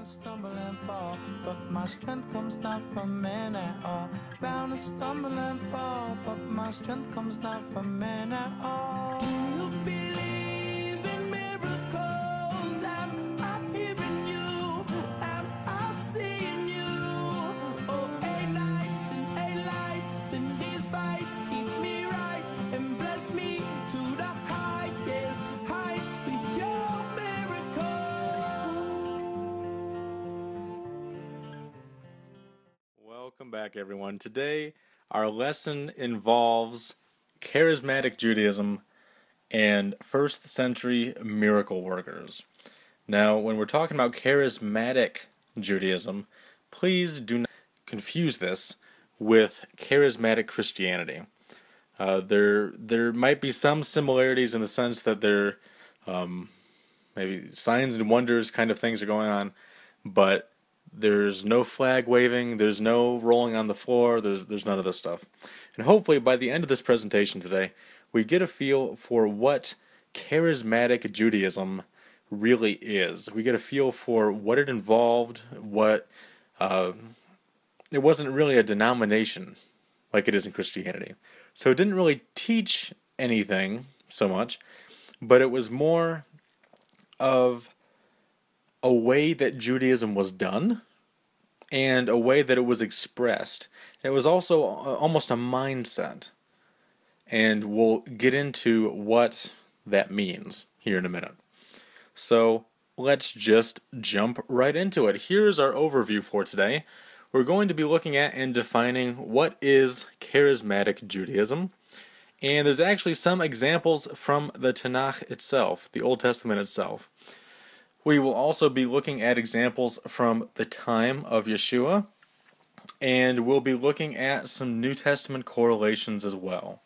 Stumble and fall, but my strength comes not from men at all. Bound to stumble and fall, but my strength comes not from men at all. Do you believe in miracles? Am I hearing you? Am I seeing you? Oh, A-lights in these fights, keep me right and bless me to the highest heights with your miracle. Welcome back, everyone. Today, our lesson involves charismatic Judaism and first century miracle workers. Now, when we're talking about charismatic Judaism, please do not confuse this with charismatic Christianity. There might be some similarities in the sense that there maybe signs and wonders kind of things are going on, but there's no flag waving, there's no rolling on the floor, there's none of this stuff. And hopefully by the end of this presentation today, we get a feel for what charismatic Judaism really is. We get a feel for what it involved, what it wasn't really a denomination like it is in Christianity. So it didn't really teach anything so much, but it was more of a way that Judaism was done and a way that it was expressed. It was also almost a mindset. And we'll get into what that means here in a minute. So let's just jump right into it. Here's our overview for today. We're going to be looking at and defining what is charismatic Judaism. And there's actually some examples from the Tanakh itself, the Old Testament itself. We will also be looking at examples from the time of Yeshua, and we'll be looking at some New Testament correlations as well.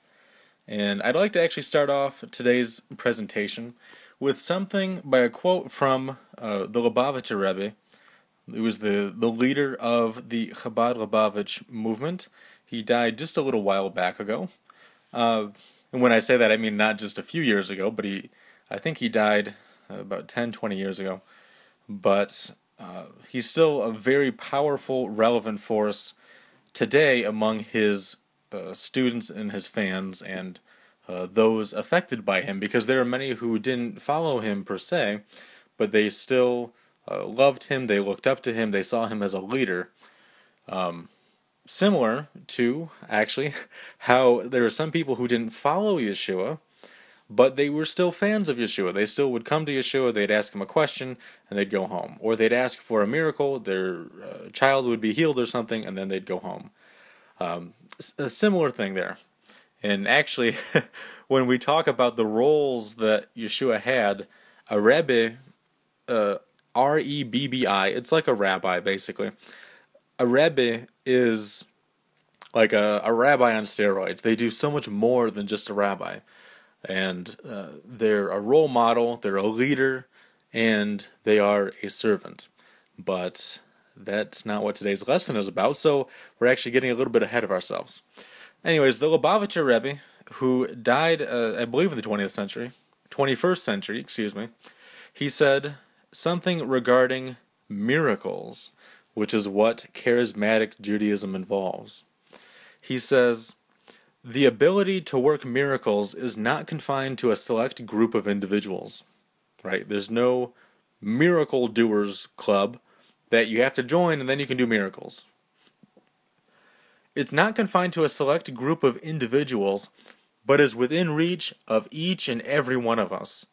And I'd like to actually start off today's presentation with something by a quote from the Lubavitcher Rebbe. He was the leader of the Chabad Lubavitch movement. He died just a little while back ago. And when I say that, I mean not just a few years ago, but I think he died about 10, 20 years ago. But he's still a very powerful, relevant force today among his students and his fans and those affected by him, because there are many who didn't follow him per se, but they still loved him, they looked up to him, they saw him as a leader. Similar to, actually, how there are some people who didn't follow Yeshua, but they were still fans of Yeshua. They still would come to Yeshua, they'd ask him a question, and they'd go home. Or they'd ask for a miracle, their child would be healed or something, and then they'd go home. A similar thing there. And actually, when we talk about the roles that Yeshua had, a Rebbe, R-E-B-B-I, it's like a rabbi, basically. A Rebbe is like a rabbi on steroids. They do so much more than just a rabbi. And they're a role model, they're a leader, and they are a servant. But that's not what today's lesson is about, so we're actually getting a little bit ahead of ourselves. Anyways, the Lubavitcher Rebbe, who died, I believe in the 21st century, he said something regarding miracles, which is what charismatic Judaism involves. He says, the ability to work miracles is not confined to a select group of individuals, right? There's no miracle doers club that you have to join and then you can do miracles. It's not confined to a select group of individuals, but is within reach of each and every one of us.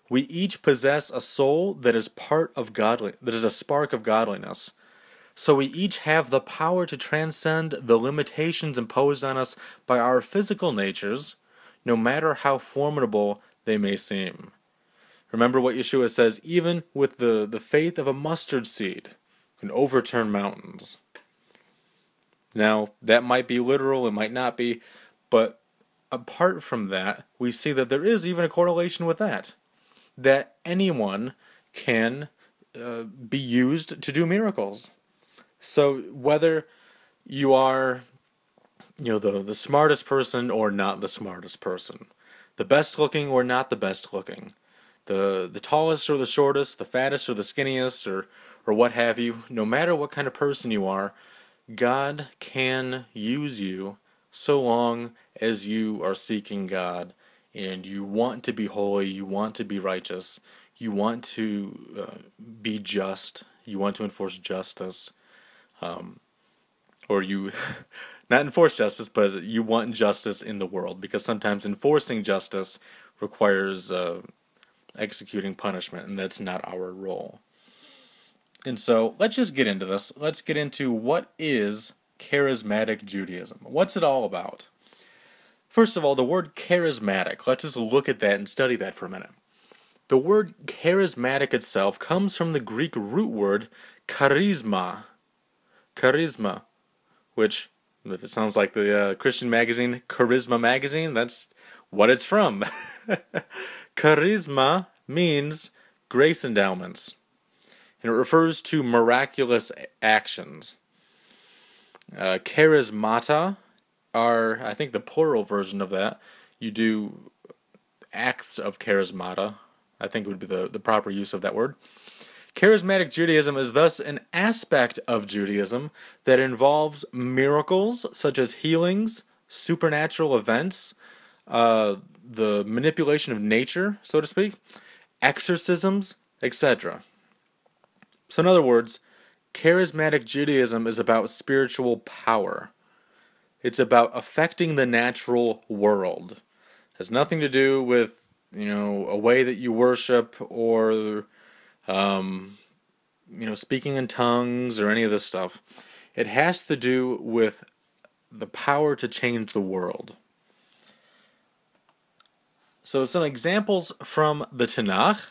We each possess a soul that is that is a spark of godliness. So we each have the power to transcend the limitations imposed on us by our physical natures, no matter how formidable they may seem. Remember what Yeshua says, even with the faith of a mustard seed can overturn mountains. Now, that might be literal, it might not be, but apart from that, we see that there is even a correlation with that anyone can be used to do miracles. So whether you are, the smartest person or not the smartest person, the best looking or not the best looking, the tallest or the shortest, the fattest or the skinniest, or what have you, no matter what kind of person you are, God can use you so long as you are seeking God and you want to be holy, you want to be righteous, you want to be just, you want to enforce justice, or you, not enforce justice, but you want justice in the world, because sometimes enforcing justice requires executing punishment, and that's not our role. And so, let's just get into this. Let's get into what is charismatic Judaism. What's it all about? First of all, the word charismatic. Let's just look at that and study that for a minute. The word charismatic itself comes from the Greek root word charisma. Charisma, which, if it sounds like the Christian magazine, Charisma Magazine, that's what it's from. Charisma means grace endowments, and it refers to miraculous actions. Charismata are, I think, the plural version of that. You do acts of charismata, I think would be the proper use of that word. Charismatic Judaism is thus an aspect of Judaism that involves miracles such as healings, supernatural events, the manipulation of nature, so to speak, exorcisms, etc. So in other words, charismatic Judaism is about spiritual power. It's about affecting the natural world. It has nothing to do with, a way that you worship or, speaking in tongues or any of this stuff. It has to do with the power to change the world. So some examples from the Tanakh.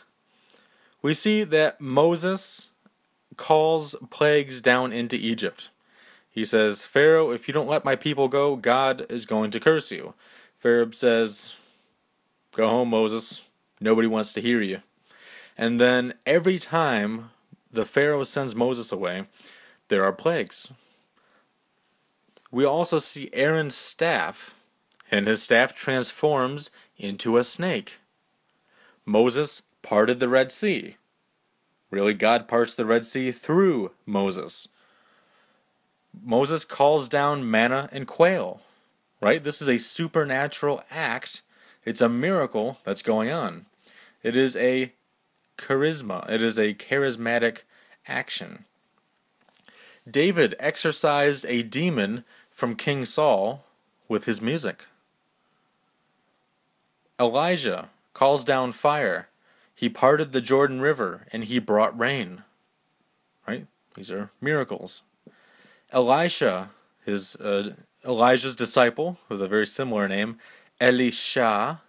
We see that Moses calls plagues down into Egypt. He says, Pharaoh, if you don't let my people go, God is going to curse you. Pharaoh says, go home, Moses. Nobody wants to hear you. And then every time the Pharaoh sends Moses away, there are plagues. We also see Aaron's staff, and his staff transforms into a snake. Moses parted the Red Sea. Really, God parts the Red Sea through Moses. Moses calls down manna and quail, right? This is a supernatural act. It's a miracle that's going on. It is a charisma. It is a charismatic action. David exorcised a demon from King Saul with his music. Elijah calls down fire. He parted the Jordan River and he brought rain. Right? These are miracles. Elisha, Elijah's disciple, with a very similar name, Elisha,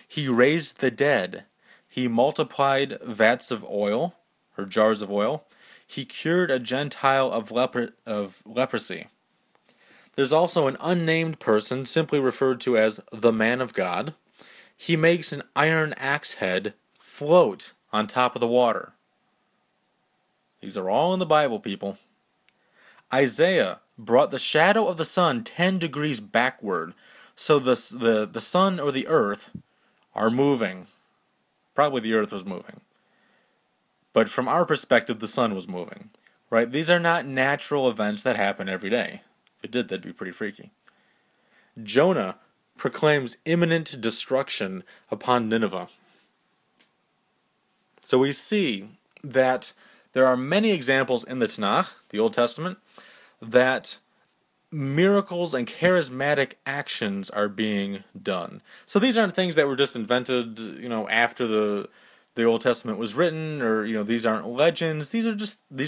he raised the dead. He multiplied vats of oil, or jars of oil. He cured a Gentile of leprosy. There's also an unnamed person, simply referred to as the man of God. He makes an iron axe head float on top of the water. These are all in the Bible, people. Isaiah brought the shadow of the sun 10 degrees backward, so the sun or the earth are moving. Probably the earth was moving. But from our perspective, the sun was moving. Right? These are not natural events that happen every day. If it did, that'd be pretty freaky. Jonah proclaims imminent destruction upon Nineveh. So we see that there are many examples in the Tanakh, the Old Testament, that miracles and charismatic actions are being done. So these aren't things that were just invented, after the Old Testament was written, or these aren't legends. These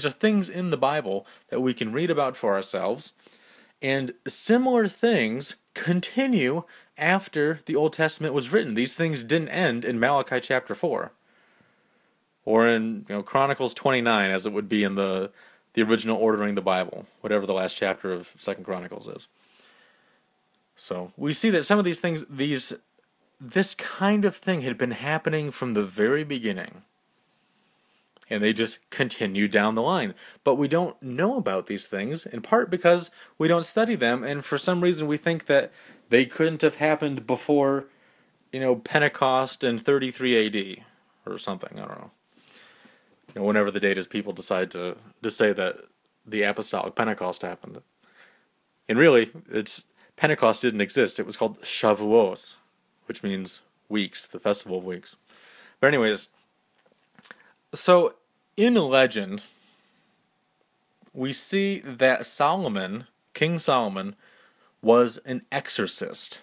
are things in the Bible that we can read about for ourselves. And similar things continue after the Old Testament was written. These things didn't end in Malachi chapter 4. Or in Chronicles 29, as it would be in the original ordering the Bible, whatever the last chapter of 2 Chronicles is. So we see that some of these things, this kind of thing had been happening from the very beginning. And they just continue down the line. But we don't know about these things, in part because we don't study them, and for some reason we think that they couldn't have happened before, Pentecost in 33 AD or something. I don't know. Whenever the date is, people decide to say that the apostolic Pentecost happened. And really, Pentecost didn't exist. It was called Shavuot, which means weeks, the festival of weeks. But anyways, so in legend, we see that King Solomon, was an exorcist.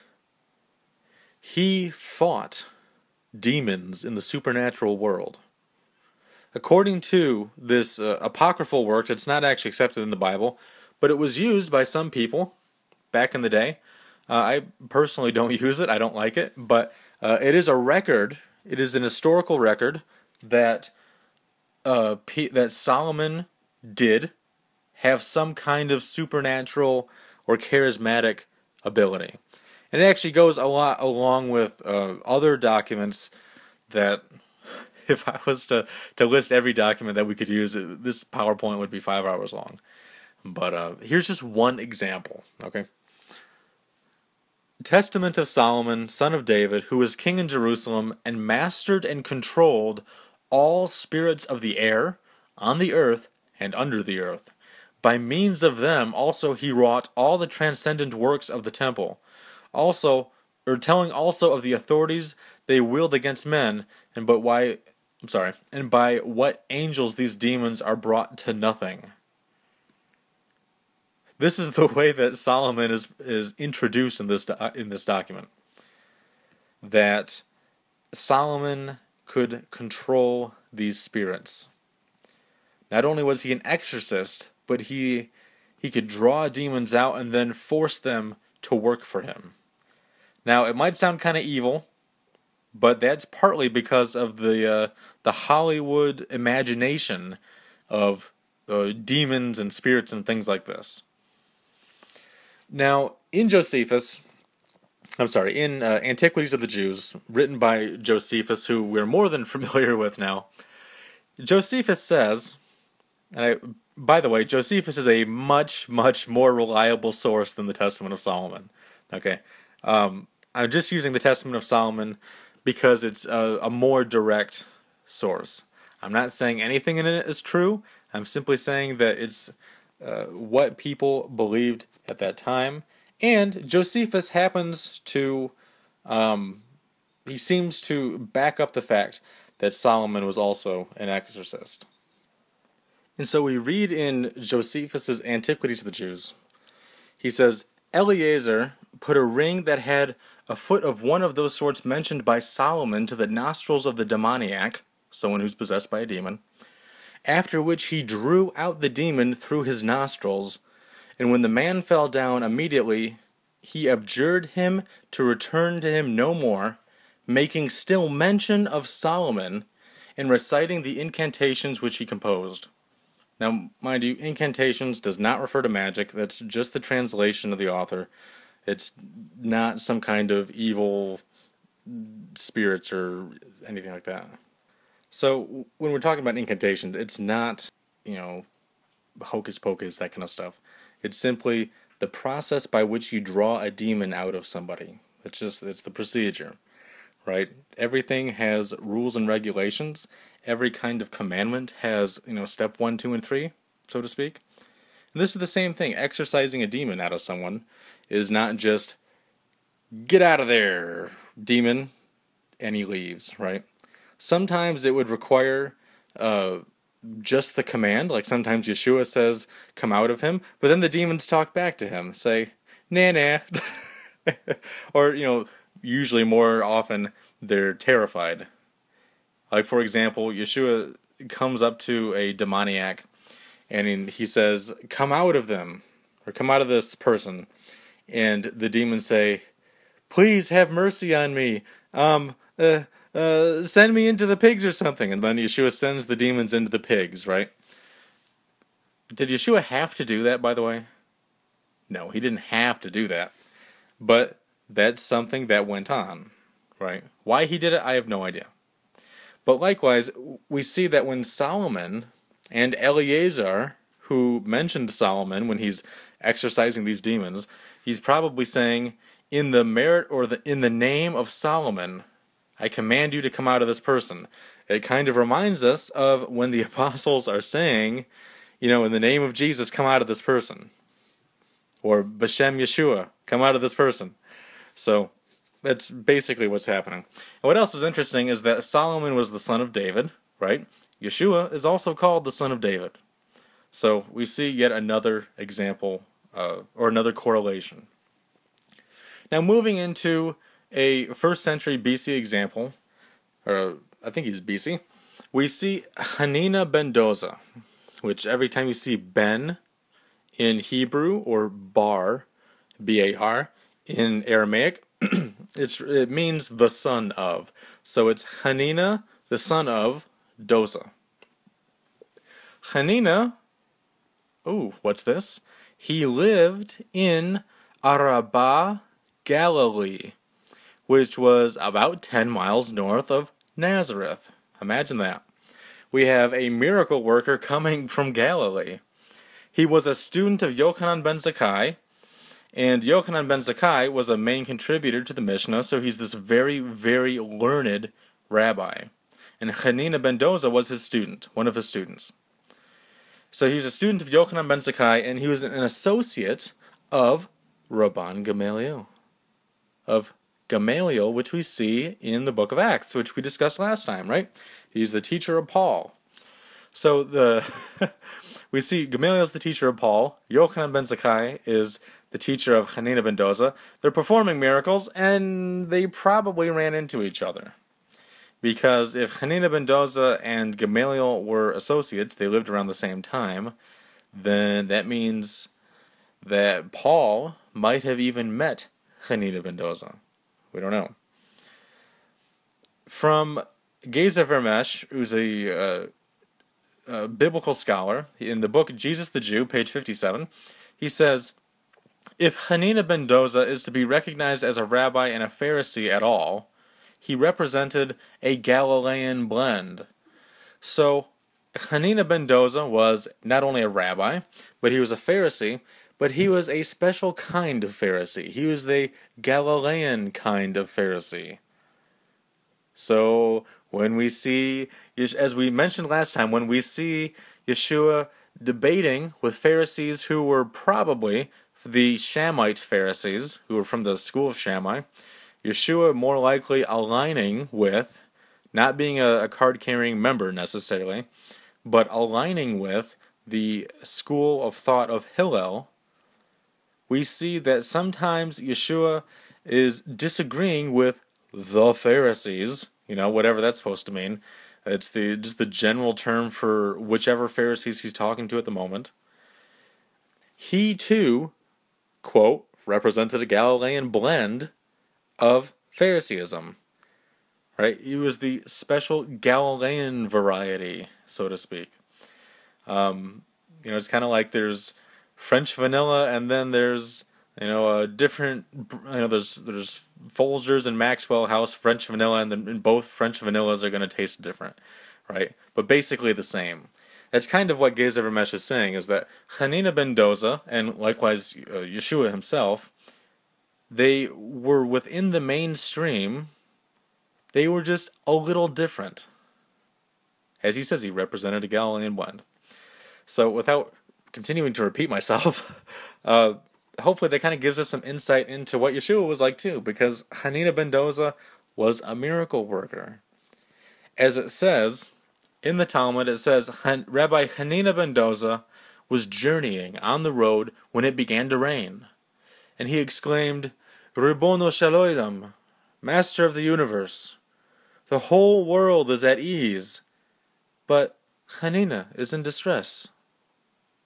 He fought demons in the supernatural world. According to this apocryphal work, it's not actually accepted in the Bible, but it was used by some people back in the day. I personally don't use it. I don't like it, but it is a record. It is an historical record that that Solomon did have some kind of supernatural or charismatic ability. And it actually goes a lot along with other documents that, if I was to list every document that we could use, this PowerPoint would be 5 hours long. But here's just one example, okay? Testament of Solomon, son of David, who was king in Jerusalem and mastered and controlled all spirits of the air, on the earth, and under the earth. By means of them also he wrought all the transcendent works of the temple. Telling also of the authorities they wield against men, and by what angels these demons are brought to nothing. This is the way that Solomon is introduced in this document. That Solomon could control these spirits. Not only was he an exorcist, but he could draw demons out and then force them to work for him. Now, it might sound kind of evil, but that's partly because of the Hollywood imagination of demons and spirits and things like this. Now, in Antiquities of the Jews, written by Josephus, who we're more than familiar with now, Josephus says, by the way, Josephus is a much, much more reliable source than the Testament of Solomon. Okay, I'm just using the Testament of Solomon because it's a more direct source. I'm not saying anything in it is true. I'm simply saying that it's what people believed at that time. And Josephus happens to, he seems to back up the fact that Solomon was also an exorcist. And so we read in Josephus' Antiquities of the Jews, he says, Eleazar put a ring that had a foot of one of those sorts mentioned by Solomon to the nostrils of the demoniac, someone who's possessed by a demon, after which he drew out the demon through his nostrils, and when the man fell down immediately, he abjured him to return to him no more, making still mention of Solomon, and reciting the incantations which he composed. Now, mind you, incantations does not refer to magic. That's just the translation of the author. It's not some kind of evil spirits or anything like that. So, when we're talking about incantations, it's not, hocus pocus, that kind of stuff. It's simply the process by which you draw a demon out of somebody. It's the procedure, right? Everything has rules and regulations. Every kind of commandment has, step 1, 2, and 3, so to speak. And this is the same thing. Exorcising a demon out of someone is not just, get out of there, demon, and he leaves, right? Sometimes it would require just the command, like sometimes Yeshua says, come out of him, but then the demons talk back to him, say, nah. Or, usually more often, they're terrified. Like, for example, Yeshua comes up to a demoniac, and he says, come out of them, or come out of this person. And the demons say, please have mercy on me. Send me into the pigs or something. And then Yeshua sends the demons into the pigs, right? Did Yeshua have to do that, by the way? No, he didn't have to do that. But that's something that went on, right? Why he did it, I have no idea. But likewise, we see that when Solomon and Eleazar, who mentioned Solomon when he's exorcising these demons, he's probably saying, in the merit or in the name of Solomon, I command you to come out of this person. It kind of reminds us of when the apostles are saying, in the name of Jesus, come out of this person. Or B'Shem Yeshua, come out of this person. So that's basically what's happening. And what else is interesting is that Solomon was the son of David, right? Yeshua is also called the son of David. So we see yet another example, or another correlation. Now moving into a 1st century BC example, or I think he's BC, we see Hanina ben Dosa, which every time you see ben in Hebrew or bar, B-A-R, in Aramaic, it means the son of. So it's Hanina, the son of Dosa. Hanina, what's this? He lived in Arabah, Galilee, which was about 10 miles north of Nazareth. Imagine that. We have a miracle worker coming from Galilee. He was a student of Yochanan ben Zakkai, and Yochanan ben Zakkai was a main contributor to the Mishnah, so he's this very, very learned rabbi. And Hanina ben Dosa was his student, one of his students. So he was a student of Yochanan ben Zakkai, and he was an associate of Rabban Gamaliel. Of Gamaliel, which we see in the book of Acts, which we discussed last time, right? He's the teacher of Paul. So we see Gamaliel's the teacher of Paul, Yochanan ben Zakkai is the teacher of Hanina ben Dosa. They're performing miracles, and they probably ran into each other. Because if Hanina ben Dosa and Gamaliel were associates, they lived around the same time, then that means that Paul might have even met Hanina ben Dosa. We don't know. From Geza Vermesh, who's a biblical scholar, in the book Jesus the Jew, page 57, he says, if Hanina ben Dosa is to be recognized as a rabbi and a Pharisee at all, he represented a Galilean blend. So Hanina ben Dosa was not only a rabbi, but he was a Pharisee, but he was a special kind of Pharisee. He was the Galilean kind of Pharisee. So when we see, as we mentioned last time, when we see Yeshua debating with Pharisees who were probably the Shammite Pharisees, who were from the school of Shammai, Yeshua more likely aligning with, not being a card-carrying member necessarily, but aligning with the school of thought of Hillel, we see that sometimes Yeshua is disagreeing with the Pharisees, whatever that's supposed to mean. It's just the general term for whichever Pharisees he's talking to at the moment. He too, quote, represented a Galilean blend of Phariseeism. Right? He was the special Galilean variety, so to speak. It's kind of like there's French vanilla, and then there's a different. There's Folgers and Maxwell House French vanilla, and both French vanillas are going to taste different, right? But basically the same. That's kind of what Geza Vermesh is saying, is that Hanina ben Dosa, and likewise Yeshua himself, they were within the mainstream. They were just a little different. As he says, he represented a Galilean blend. So without continuing to repeat myself, hopefully that kind of gives us some insight into what Yeshua was like too, because Hanina ben Dosa was a miracle worker. As it says in the Talmud, it says, Rabbi Hanina ben Dosa was journeying on the road when it began to rain. And he exclaimed, Ribono shel olam, Master of the universe, the whole world is at ease, but Hanina is in distress,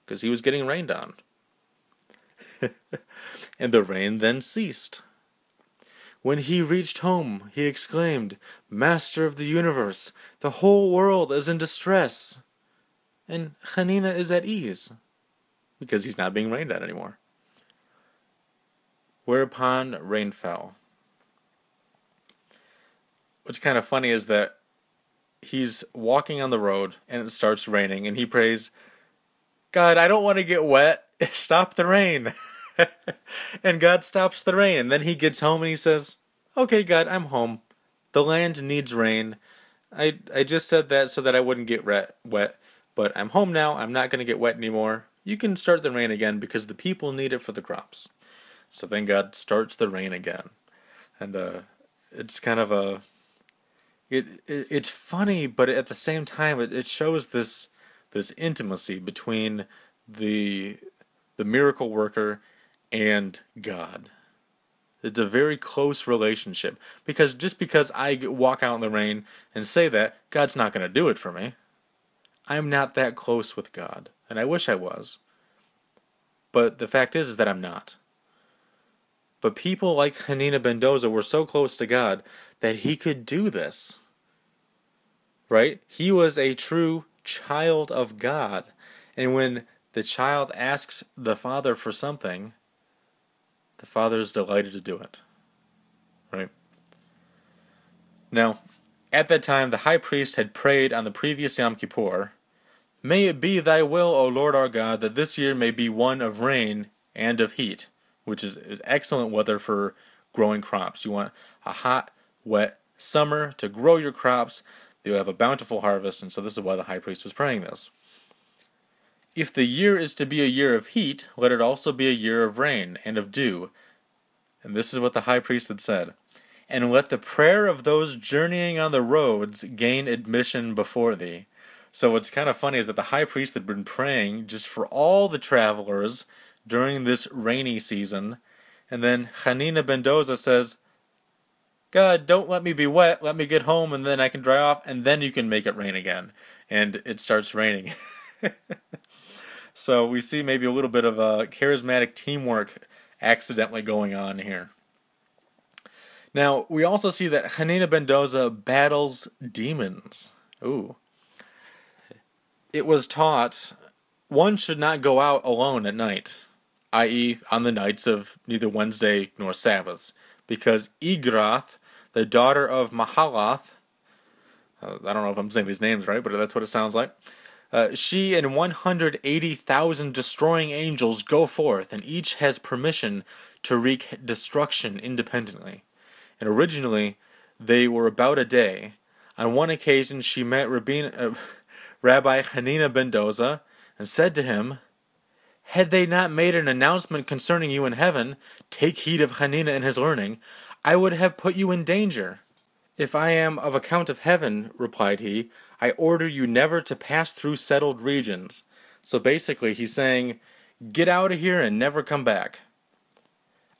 because he was getting rained on. And the rain then ceased. When he reached home, he exclaimed, Master of the universe, the whole world is in distress, and Hanina is at ease, because he's not being rained on anymore. Whereupon rain fell. What's kind of funny is that he's walking on the road, and it starts raining, and he prays, God, I don't want to get wet. Stop the rain. And God stops the rain, and then he gets home and he says, "Okay, God, I'm home. The land needs rain. I just said that so that I wouldn't get wet, but I'm home now. I'm not going to get wet anymore. You can start the rain again because the people need it for the crops." So then God starts the rain again. And it's kind of it's funny, but at the same time it shows this intimacy between the miracle worker and God. It's a very close relationship, because just because I walk out in the rain and say that, God's not going to do it for me. I'm not that close with God, and I wish I was. But the fact is that I'm not. But people like Hanina ben Dosa were so close to God that he could do this. Right? He was a true child of God. And when the child asks the father for something, the father is delighted to do it. Right? Now, at that time, the high priest had prayed on the previous Yom Kippur, "May it be thy will, O Lord our God, that this year may be one of rain and of heat," which is excellent weather for growing crops. You want a hot, wet summer to grow your crops. You'll have a bountiful harvest, and so this is why the high priest was praying this. "If the year is to be a year of heat, let it also be a year of rain and of dew." And this is what the high priest had said. "And let the prayer of those journeying on the roads gain admission before thee." So what's kind of funny is that the high priest had been praying just for all the travelers during this rainy season. And then Hanina ben Dosa says, "God, don't let me be wet. Let me get home, and then I can dry off, and then you can make it rain again." And it starts raining. So we see maybe a little bit of a charismatic teamwork accidentally going on here. Now, we also see that Hanina ben Dosa battles demons. Ooh. It was taught one should not go out alone at night, i.e. on the nights of neither Wednesday nor Sabbaths, because Igrath, the daughter of Mahalath, I don't know if I'm saying these names right, but that's what it sounds like, she and 180,000 destroying angels go forth, and each has permission to wreak destruction independently. And originally, they were about a day. On one occasion, she met Rabbi Hanina ben Dosa and said to him, "Had they not made an announcement concerning you in heaven, 'Take heed of Hanina and his learning,' I would have put you in danger." "If I am of account of heaven," replied he, "I order you never to pass through settled regions." So basically he's saying, get out of here and never come back.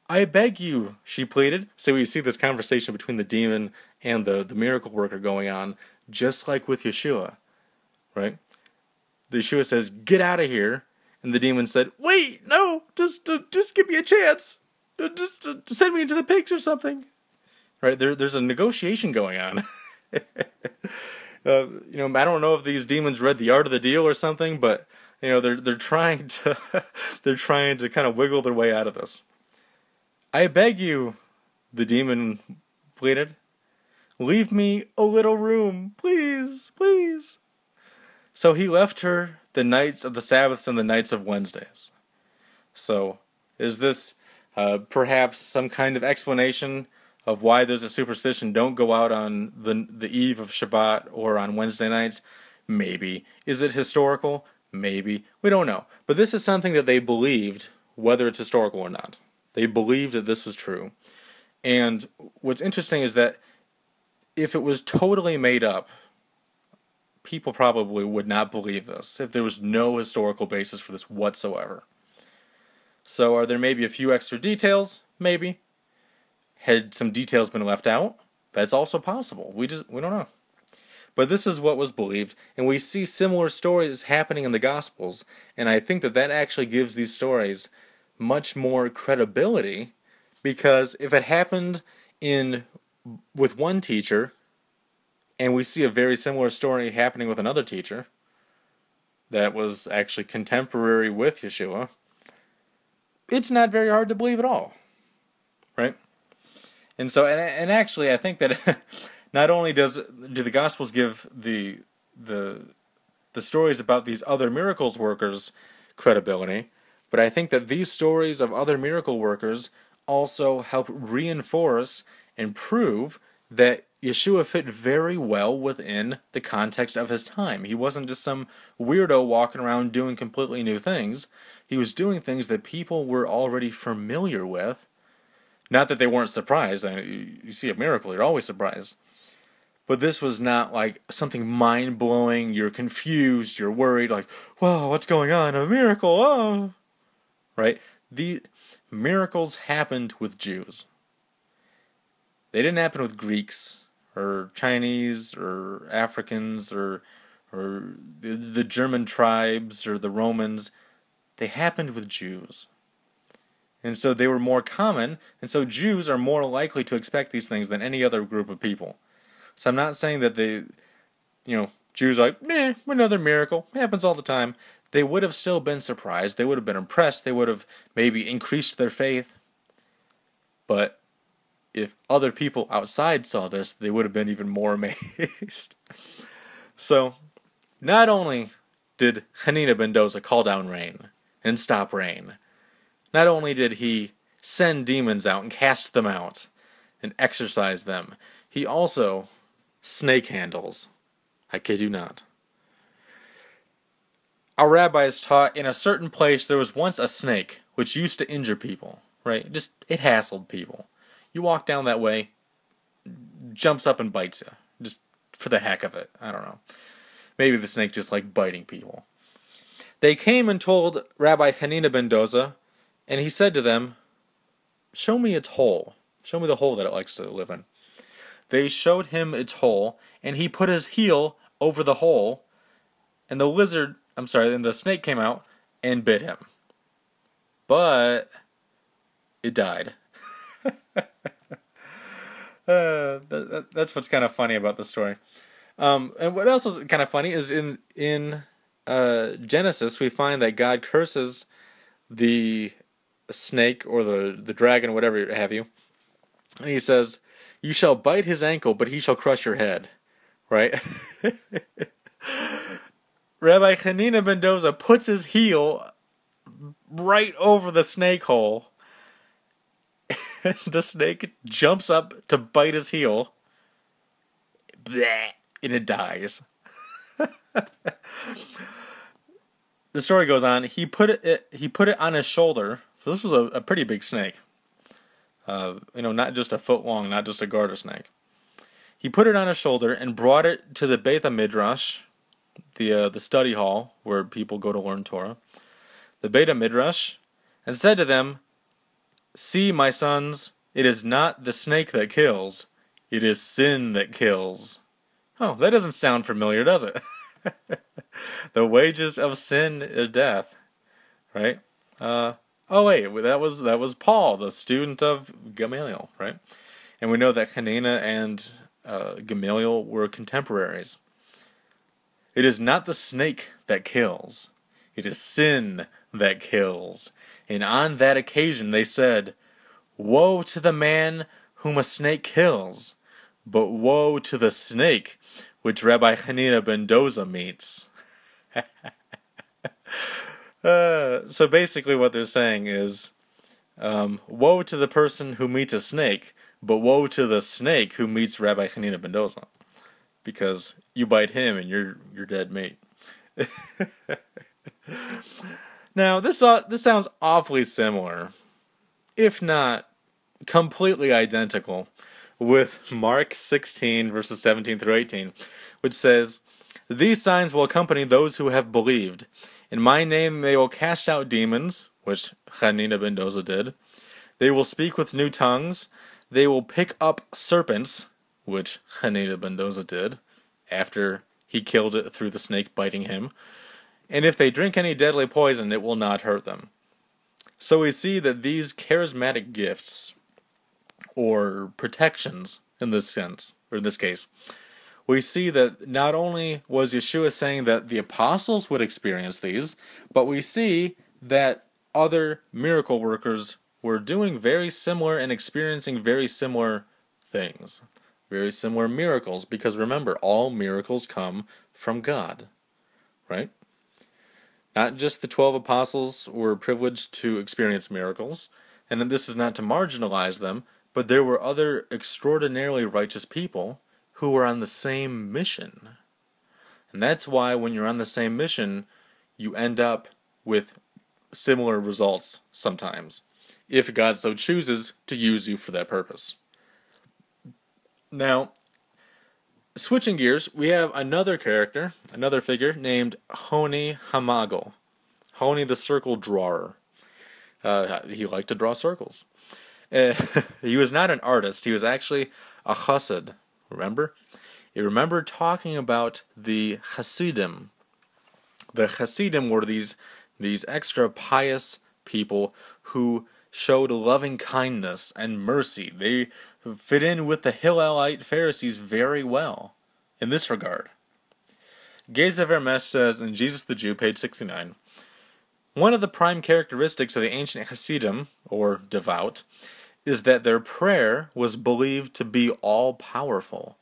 "I beg you," she pleaded. So we see this conversation between the demon and the miracle worker going on, just like with Yeshua. Right? Yeshua says, "Get out of here." And the demon said, "Wait, no, just give me a chance. Just send me into the pigs or something." Right? There's a negotiation going on. I don't know if these demons read the art of the deal or something, but they're trying to kind of wiggle their way out of this. "I beg you," the demon pleaded, "leave me a little room, please, please." So he left her the nights of the Sabbaths and the nights of Wednesdays. So is this perhaps some kind of explanation of why there's a superstition, don't go out on the eve of Shabbat or on Wednesday nights? Maybe. Is it historical? Maybe. We don't know. But this is something that they believed, whether it's historical or not. They believed that this was true. And what's interesting is that if it was totally made up, people probably would not believe this if there was no historical basis for this whatsoever. So are there maybe a few extra details? Maybe. Had some details been left out? That's also possible. We don't know. But this is what was believed, and we see similar stories happening in the Gospels, and I think that actually gives these stories much more credibility, because if it happened with one teacher, and we see a very similar story happening with another teacher that was actually contemporary with Yeshua, it's not very hard to believe at all, right? And so, and actually, I think that not only do the Gospels give the stories about these other miracles workers credibility, But I think that these stories of other miracle workers also help reinforce and prove that Yeshua fit very well within the context of his time. He wasn't just some weirdo walking around doing completely new things. He was doing things that people were already familiar with. Not that they weren't surprised. I mean, you see a miracle, you're always surprised. But this was not like something mind-blowing. You're confused, you're worried, like, whoa, what's going on? A miracle, oh! Right? The miracles happened with Jews. They didn't happen with Greeks or Chinese or Africans or the German tribes or the Romans. They happened with Jews. And so they were more common, and so Jews are more likely to expect these things than any other group of people. So I'm not saying that Jews are like, meh, another miracle, it happens all the time. They would have still been surprised, they would have been impressed, they would have maybe increased their faith. But if other people outside saw this, they would have been even more amazed. So, not only did Hanina ben Dosa call down rain and stop rain, not only did he send demons out and cast them out and exorcise them, he also snake handles. I kid you not. Our rabbis taught in a certain place there was once a snake which used to injure people, right? It hassled people. You walk down that way, jumps up and bites you, just for the heck of it. I don't know. Maybe the snake just liked biting people. They came and told Rabbi Hanina ben Dosa, and he said to them, show me its hole. Show me the hole that it likes to live in. They showed him its hole, and he put his heel over the hole, and the snake came out and bit him. But it died. That's what's kind of funny about the story. And what else is kind of funny is in Genesis, we find that God curses the snake or the dragon, whatever have you, and he says, you shall bite his ankle, but he shall crush your head. Right? Rabbi Hanina ben Dosa puts his heel right over the snake hole. The snake jumps up to bite his heel. Bleh, and it dies. The story goes on. He put it on his shoulder. So this was a pretty big snake. Not just a foot long, not just a garter snake. He put it on his shoulder and brought it to the Beit HaMidrash, the study hall where people go to learn Torah, the Beit HaMidrash, and said to them, see, my sons, it is not the snake that kills, it is sin that kills. Oh, that doesn't sound familiar, does it? The wages of sin is death, right? Oh wait, that was Paul, the student of Gamaliel, right? And we know that Hanina and Gamaliel were contemporaries. It is not the snake that kills, it is sin that kills. And on that occasion they said, woe to the man whom a snake kills, but woe to the snake which Rabbi Hanina ben Dosa meets. So basically what they're saying is, woe to the person who meets a snake, but woe to the snake who meets Rabbi Hanina ben Dosa. Because you bite him and you're dead meat. Now, this sounds awfully similar, if not completely identical, with Mark 16, verses 17 through 18, which says, these signs will accompany those who have believed. In my name they will cast out demons, which Hanina ben Dosa did. They will speak with new tongues. They will pick up serpents, which Hanina ben Dosa did, after he killed it through the snake biting him. And if they drink any deadly poison, it will not hurt them. So we see that these charismatic gifts, or protections in this sense, or in this case, we see that not only was Yeshua saying that the apostles would experience these, but we see that other miracle workers were doing very similar and experiencing very similar things. Very similar miracles, because remember, all miracles come from God. Right? Not just the 12 apostles were privileged to experience miracles, and this is not to marginalize them, but there were other extraordinarily righteous people who were on the same mission. And that's why when you're on the same mission, you end up with similar results sometimes, if God so chooses to use you for that purpose. Now, switching gears, we have another figure named Choni Hamagel. Choni the Circle-Drawer. He liked to draw circles. He was not an artist. He was actually a chassid. Remember? You remember talking about the Hasidim. The Hasidim were these extra pious people who showed loving kindness and mercy. They fit in with the Hillelite Pharisees very well in this regard. Geza Vermesh says in Jesus the Jew, page 69, one of the prime characteristics of the ancient Hasidim, or devout, is that their prayer was believed to be all-powerful,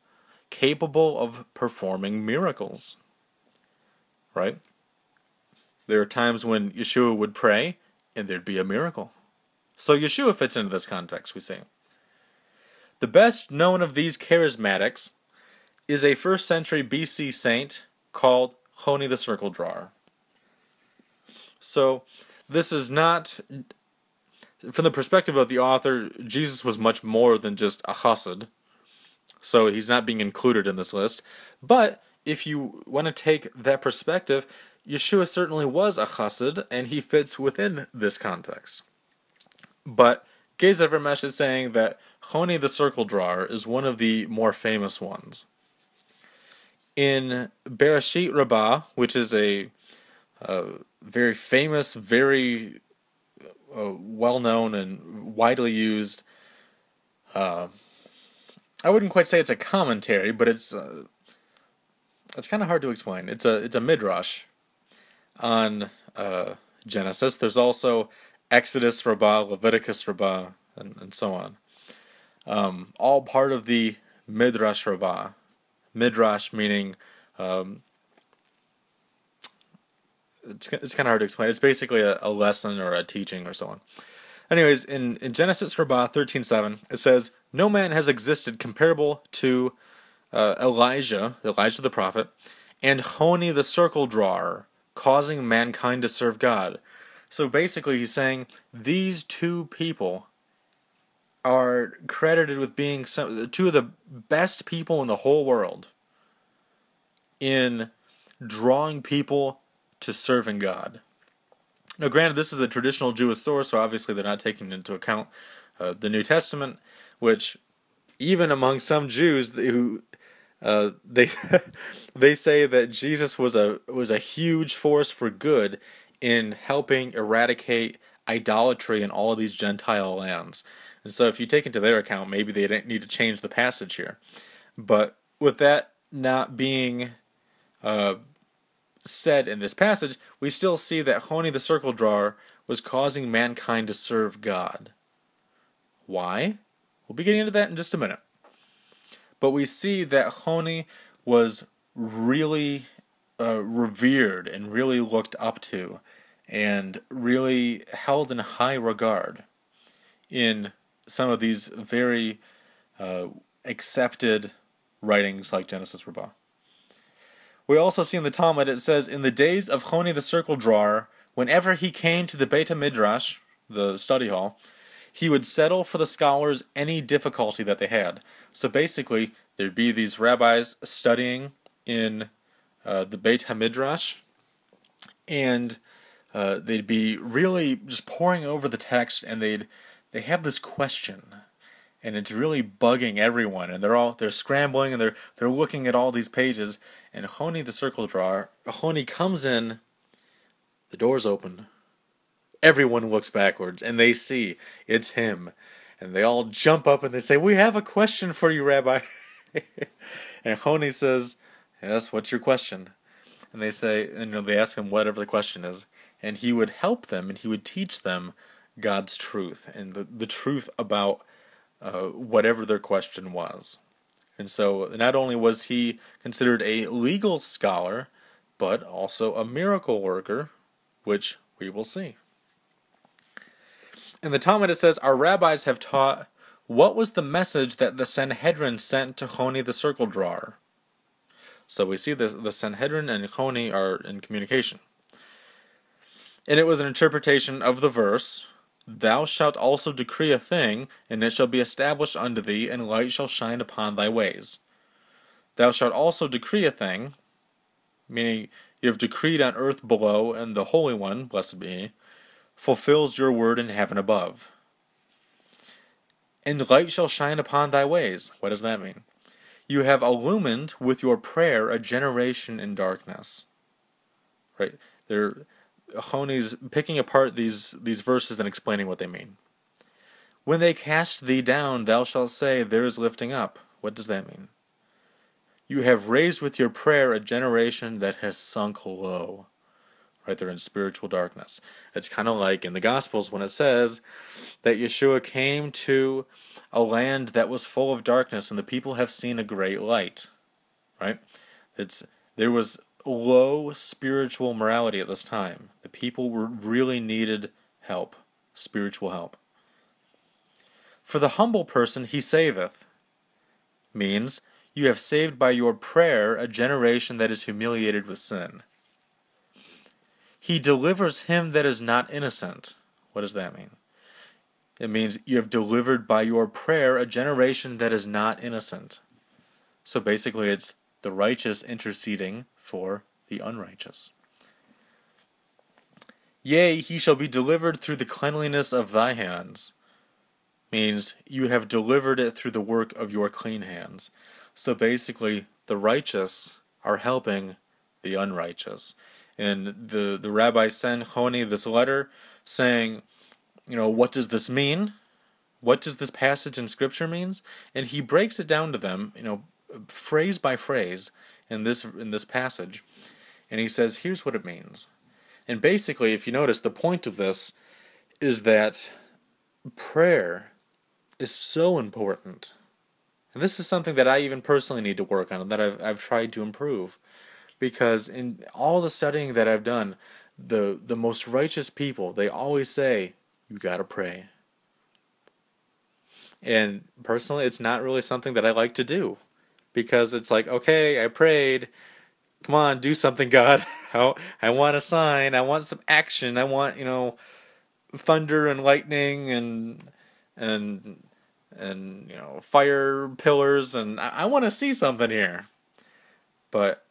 capable of performing miracles. Right? There are times when Yeshua would pray, and there'd be a miracle. So Yeshua fits into this context, we see. The best known of these charismatics is a 1st century BC saint called Choni the Circle-Drawer. So this is not, from the perspective of the author, Jesus was much more than just a chassid. So he's not being included in this list. But if you want to take that perspective, Yeshua certainly was a chassid, and he fits within this context. But Geza Vermesh is saying that Choni the Circle-Drawer is one of the more famous ones. In Bereshit Rabbah, which is a very famous, very well-known and widely used, I wouldn't quite say it's a commentary, but it's kind of hard to explain. It's a midrash on Genesis. There's also Exodus Rabbah, Leviticus Rabbah, and so on. All part of the Midrash Rabbah. Midrash meaning, it's kind of hard to explain. It's basically a lesson or a teaching or so on. Anyways, in Genesis Rabbah 13:7, it says, no man has existed comparable to Elijah the prophet, and Choni the Circle-Drawer, causing mankind to serve God. So basically he's saying these two people are credited with being two of the best people in the whole world in drawing people to serving God. Now granted, this is a traditional Jewish source, so obviously they're not taking into account the New Testament, which even among some Jews who they say that Jesus was a huge force for good in helping eradicate idolatry in all of these Gentile lands. And so if you take into their account, maybe they didn't need to change the passage here. But with that not being said in this passage, we still see that Choni the Circle-Drawer was causing mankind to serve God. Why? We'll be getting into that in just a minute. But we see that Choni was really revered and really looked up to and really held in high regard in some of these very accepted writings like Genesis Rabbah. We also see in the Talmud, it says, in the days of Choni the Circle-Drawer, whenever he came to the Beit HaMidrash, the study hall, he would settle for the scholars any difficulty that they had. So basically, there'd be these rabbis studying in the Beit HaMidrash, and they'd be really just poring over the text, and they have this question, and it's really bugging everyone, and they're scrambling, and they're looking at all these pages, and Choni the Circle-Drawer, Choni comes in, the door's open, everyone looks backwards, and they see it's him, and they all jump up and they say, "We have a question for you, Rabbi." And Choni says, "Yes, what's your question?" And they say, and they ask him whatever the question is, and he would help them, and he would teach them God's truth, and the truth about whatever their question was. And so not only was he considered a legal scholar, but also a miracle worker which we will see. In the Talmud it says, our rabbis have taught what was the message that the Sanhedrin sent to Choni the Circle-Drawer. So we see the Sanhedrin and Choni are in communication. And it was an interpretation of the verse, thou shalt also decree a thing, and it shall be established unto thee, and light shall shine upon thy ways. Thou shalt also decree a thing, meaning you have decreed on earth below, and the Holy One, blessed be he, fulfills your word in heaven above. And light shall shine upon thy ways. What does that mean? You have illumined with your prayer a generation in darkness. Right? Choni's picking apart these verses and explaining what they mean. When they cast thee down, thou shalt say, there is lifting up. What does that mean? You have raised with your prayer a generation that has sunk low. Right, they're in spiritual darkness. It's kind of like in the Gospels when it says that Yeshua came to a land that was full of darkness and the people have seen a great light. Right? There was low spiritual morality at this time. The people really needed help, spiritual help. For the humble person he saveth, means you have saved by your prayer a generation that is humiliated with sin. He delivers him that is not innocent. What does that mean? It means you have delivered by your prayer a generation that is not innocent. So basically it's the righteous interceding for the unrighteous. Yea, he shall be delivered through the cleanliness of thy hands. Means you have delivered it through the work of your clean hands. So basically the righteous are helping the unrighteous. And the rabbi sent Choni this letter saying, what does this mean? What does this passage in Scripture mean? And he breaks it down to them, phrase by phrase in this passage. And he says, here's what it means. And basically, if you notice, the point of this is that prayer is so important. And this is something that I even personally need to work on and that I've tried to improve. Because in all the studying that I've done, the most righteous people, they always say, you gotta pray. And personally, it's not really something that I like to do. Because it's like, okay, I prayed. Come on, do something, God. I want a sign. I want some action. I want, thunder and lightning and fire pillars. And I want to see something here. But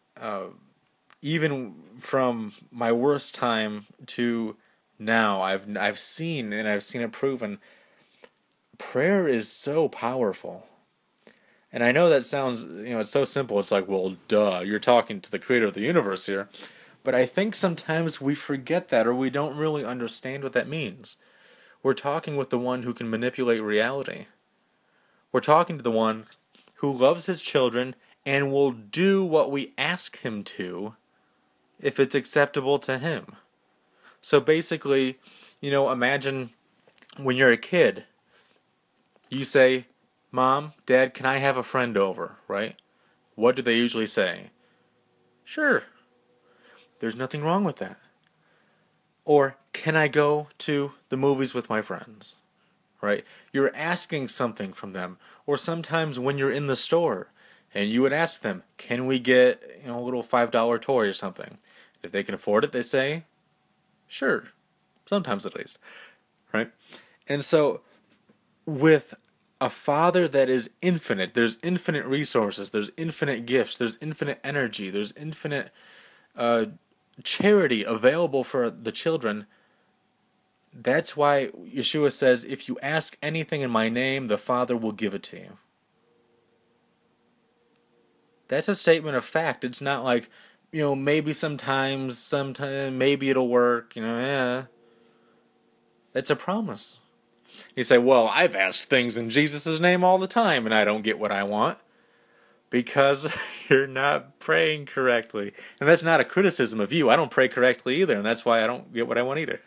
even from my worst time to now, I've seen it proven. Prayer is so powerful, and I know that sounds it's so simple. It's like, well, duh, you're talking to the creator of the universe here, but I think sometimes we forget that, or we don't really understand what that means. We're talking with the one who can manipulate reality. We're talking to the one who loves his children and will do what we ask him to if it's acceptable to him. So basically, imagine when you're a kid, you say, Mom, Dad, can I have a friend over, right? What do they usually say? Sure. There's nothing wrong with that. Or, can I go to the movies with my friends? Right? You're asking something from them. Or sometimes when you're in the store, and you would ask them, can we get a little $5 toy or something? If they can afford it, they say, sure. Sometimes at least. Right? And so, with a Father that is infinite, there's infinite resources, there's infinite gifts, there's infinite energy, there's infinite charity available for the children. That's why Yeshua says, if you ask anything in my name, the Father will give it to you. That's a statement of fact. It's not like, maybe sometime, maybe it'll work, yeah. It's a promise. You say, well, I've asked things in Jesus' name all the time, and I don't get what I want. Because you're not praying correctly. And that's not a criticism of you. I don't pray correctly either, and that's why I don't get what I want either.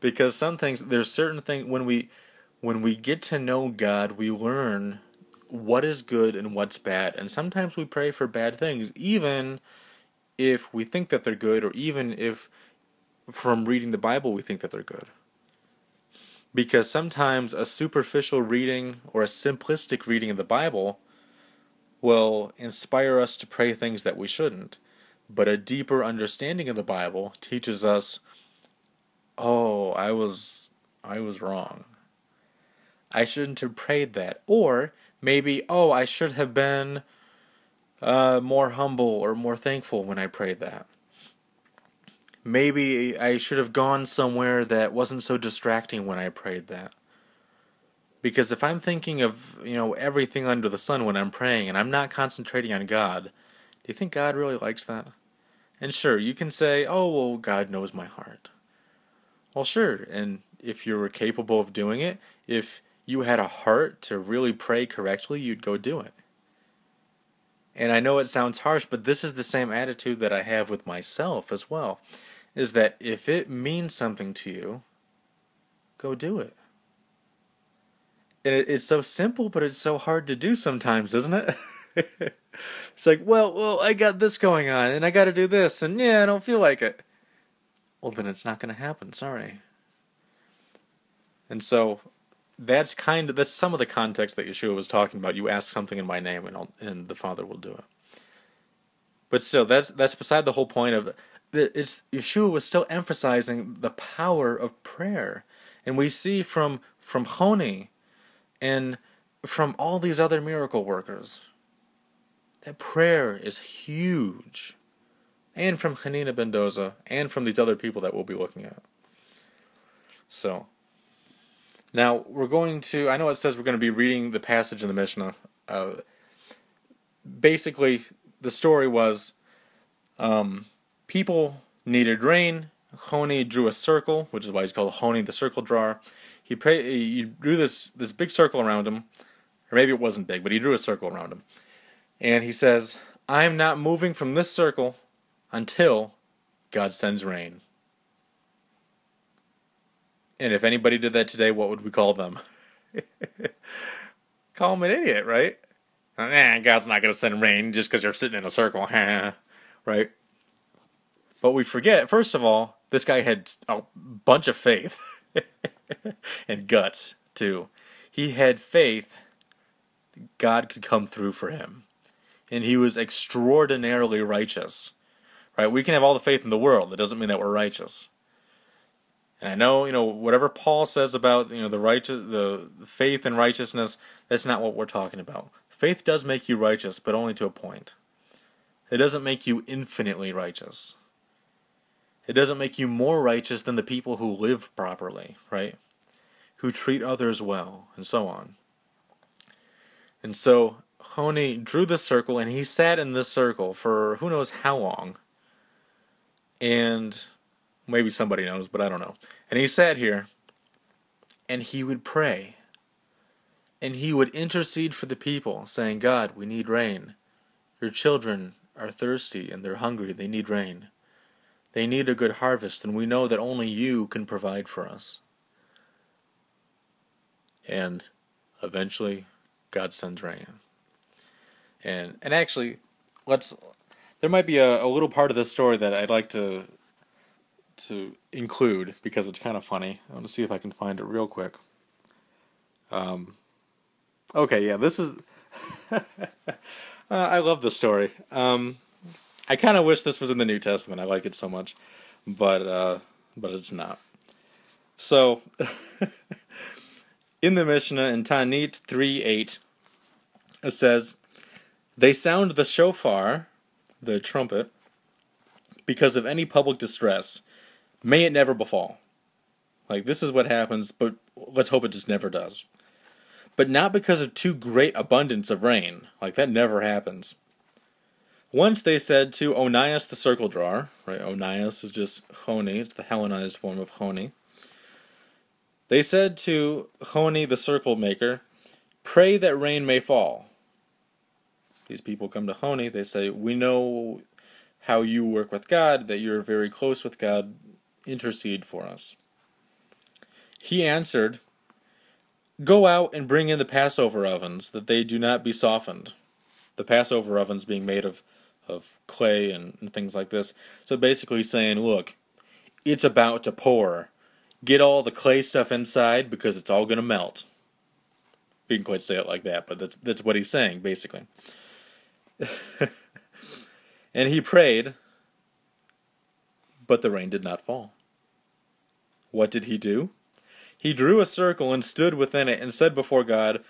Because some things, there's certain things, when we get to know God, we learn what is good and what's bad. And sometimes we pray for bad things, even if we think that they're good, or even if from reading the Bible we think that they're good. Because sometimes a superficial reading or a simplistic reading of the Bible will inspire us to pray things that we shouldn't. But a deeper understanding of the Bible teaches us, oh, I was wrong. I shouldn't have prayed that. Or maybe, oh, I should have been more humble or more thankful when I prayed that. Maybe I should have gone somewhere that wasn't so distracting when I prayed that. Because if I'm thinking of, everything under the sun when I'm praying and I'm not concentrating on God, do you think God really likes that? And sure, you can say, oh, well, God knows my heart. Well, sure, and if you were capable of doing it, if you had a heart to really pray correctly, you'd go do it. And I know it sounds harsh, but this is the same attitude that I have with myself as well, is that if it means something to you, go do it. And it's so simple, but it's so hard to do sometimes, isn't it? It's like, well, I got this going on, and I got to do this, and yeah, I don't feel like it. Well, then it's not going to happen, sorry. And so that's some of the context that Yeshua was talking about. You ask something in my name, and the Father will do it. But still, that's beside the whole point of Yeshua was still emphasizing the power of prayer, and we see from Choni and from all these other miracle workers that prayer is huge, and from Hanina ben Dosa, and from these other people that we'll be looking at. So now we're going to, I know it says we're going to be reading the passage in the Mishnah. Basically, the story was people needed rain. Choni drew a circle, which is why he's called Choni the Circle-Drawer. He drew this big circle around him, or maybe it wasn't big, but he drew a circle around him. And he says, I am not moving from this circle until God sends rain. And if anybody did that today, what would we call them? Call them an idiot, right? God's not going to send rain just because you're sitting in a circle, right? But we forget, first of all, this guy had a bunch of faith and guts, too. He had faith God could come through for him. And he was extraordinarily righteous, right? We can have all the faith in the world. That doesn't mean that we're righteous. And I know, whatever Paul says about, the faith and righteousness, that's not what we're talking about. Faith does make you righteous, but only to a point. It doesn't make you infinitely righteous. It doesn't make you more righteous than the people who live properly, right? Who treat others well, and so on. And so Choni drew this circle, and he sat in this circle for who knows how long. And maybe somebody knows, but I don't know. And he sat here, and he would pray. And he would intercede for the people, saying, God, we need rain. Your children are thirsty, and they're hungry. They need rain. They need a good harvest, and we know that only you can provide for us. And eventually, God sends rain. And actually, there might be a little part of this story that I'd like to include, because it's kind of funny. I want to see if I can find it real quick. Okay, yeah, this is... I love this story. I kind of wish this was in the New Testament. I like it so much. But it's not. So, in the Mishnah, in Ta'anit 3:8, it says, they sound the shofar, the trumpet, because of any public distress. May it never befall. Like, this is what happens, but let's hope it just never does. But not because of too great abundance of rain. Like, that never happens. Once they said to Onias the Circle-Drawer, right? Onias is just Choni, it's the Hellenized form of Choni. They said to Choni the Circle Maker, pray that rain may fall. These people come to Choni, they say, we know how you work with God, that you're very close with God, intercede for us. He answered, go out and bring in the Passover ovens, that they do not be softened. The Passover ovens being made of clay and things like this. So basically saying, look, it's about to pour. Get all the clay stuff inside because it's all going to melt. We didn't quite say it like that, but that's what he's saying, basically. And he prayed, but the rain did not fall. What did he do? He drew a circle and stood within it and said before God,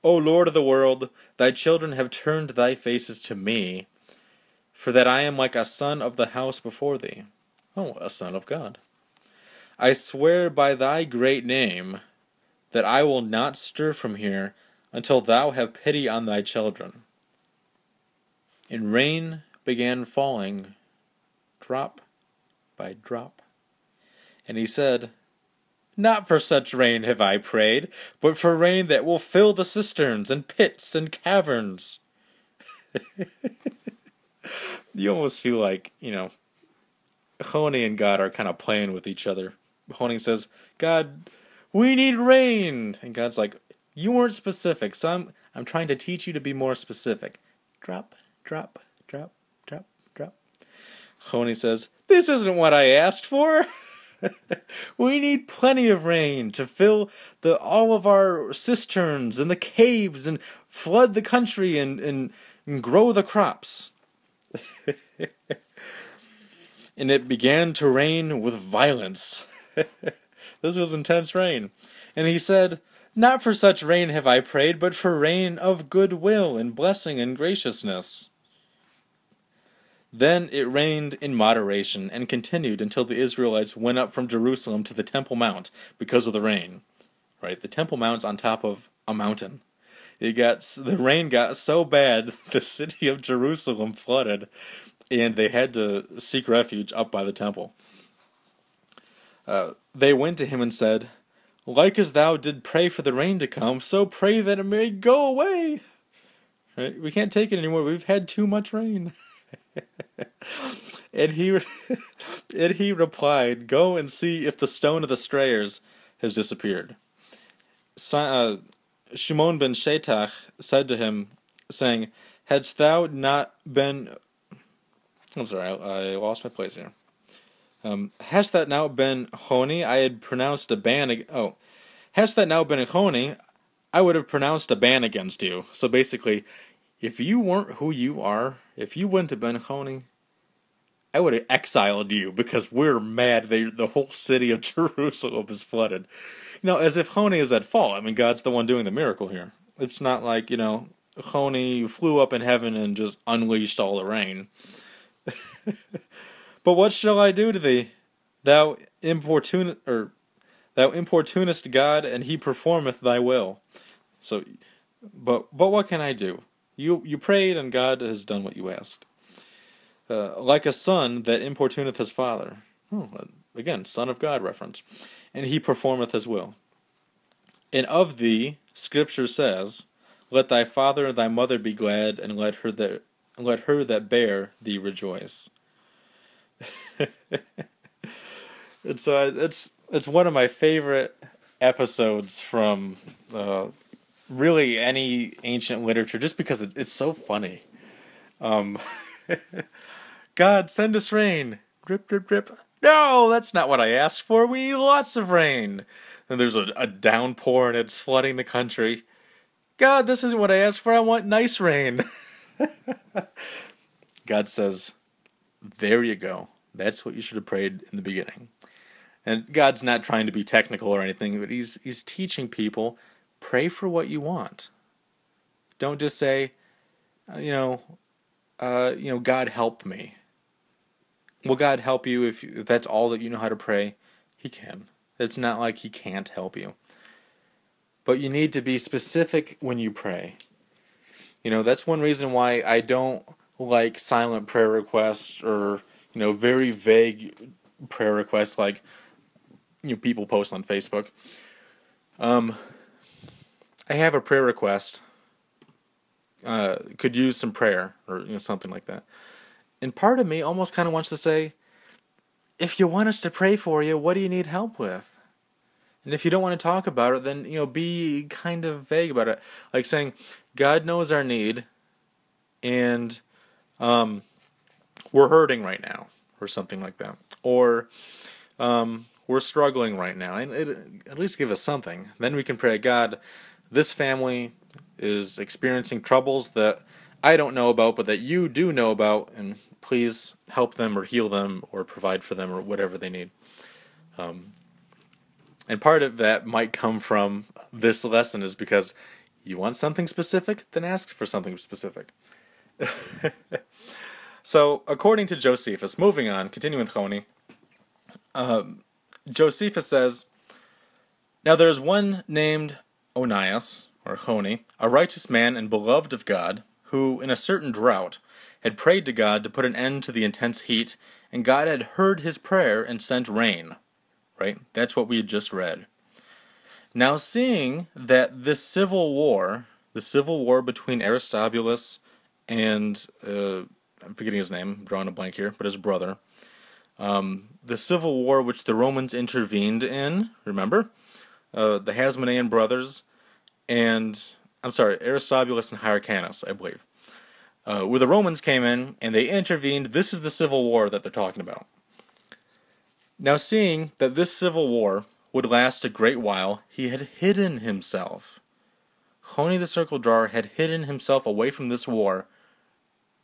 O Lord of the world, thy children have turned thy faces to me, for that I am like a son of the house before thee. Oh, a son of God. I swear by thy great name that I will not stir from here until thou have pity on thy children. And rain began falling, drop by drop. And he said, Not for such rain have I prayed, but for rain that will fill the cisterns and pits and caverns. You almost feel like, Choni and God are kind of playing with each other. Choni says, God, we need rain. And God's like, you weren't specific, so I'm trying to teach you to be more specific. Drop, drop, drop, drop, drop. Choni says, this isn't what I asked for. We need plenty of rain to fill all of our cisterns and the caves and flood the country and grow the crops. And it began to rain with violence. This was intense rain. And he said, Not for such rain have I prayed, but for rain of goodwill and blessing and graciousness. Then it rained in moderation and continued until the Israelites went up from Jerusalem to the Temple Mount because of the rain. Right? The Temple Mount's on top of a mountain. The rain got so bad, the city of Jerusalem flooded, and they had to seek refuge up by the temple. They went to him and said, Like as thou did pray for the rain to come, so pray that it may go away. Right? We can't take it anymore. We've had too much rain. And he replied, Go and see if the stone of the strayers has disappeared. Shimon ben Shetach said to him, saying, Hadst thou not been... I'm sorry, I lost my place here. Hast that now been Choni, I had pronounced a ban... Hast that now been Choni, I would have pronounced a ban against you. So basically, if you weren't who you are, if you wouldn't have been Choni, I would have exiled you because we're mad the whole city of Jerusalem is flooded. As if Choni is at fault. I mean, God's the one doing the miracle here. It's not like, Choni flew up in heaven and just unleashed all the rain. But what shall I do to thee? Thou importunest God, and he performeth thy will. So, but what can I do? You prayed, and God has done what you asked. Like a son that importuneth his father. Oh, again, Son of God reference. And he performeth his will. And of thee, Scripture says, Let thy father and thy mother be glad, and let her that bear thee rejoice. And so it's one of my favorite episodes from really any ancient literature, just because it's so funny. God, send us rain. Drip, drip, drip. No, that's not what I asked for. We need lots of rain. And there's a downpour and it's flooding the country. God, this isn't what I asked for. I want nice rain. God says, there you go. That's what you should have prayed in the beginning. And God's not trying to be technical or anything, but he's teaching people, pray for what you want. Don't just say, God help me. Will God help you if that's all that you know how to pray? He can. It's not like he can't help you. But you need to be specific when you pray. That's one reason why I don't like silent prayer requests or, very vague prayer requests like, people post on Facebook. I have a prayer request. Could use some prayer or, something like that. And part of me almost kind of wants to say, if you want us to pray for you, what do you need help with? And if you don't want to talk about it, then, be kind of vague about it. Like saying, God knows our need, and we're hurting right now, or something like that. Or, we're struggling right now, and at least give us something. Then we can pray, God, this family is experiencing troubles that I don't know about, but that you do know about, and please help them or heal them or provide for them or whatever they need. And part of that might come from this lesson is because you want something specific, then ask for something specific. So, according to Josephus, moving on, continuing with Choni, Josephus says, now there is one named Onias, or Choni, a righteous man and beloved of God, who, in a certain drought, had prayed to God to put an end to the intense heat, and God had heard his prayer and sent rain. Right? That's what we had just read. Now, seeing that this civil war, the civil war between Aristobulus and, I'm forgetting his name, I'm drawing a blank here, but his brother, the civil war which the Romans intervened in, remember? The Hasmonean brothers, and, Aristobulus and Hyrcanus, I believe. Where the Romans came in, and they intervened, this is the civil war that they're talking about. Now, seeing that this civil war would last a great while, he had hidden himself. Choni the Circle-Drawer had hidden himself away from this war,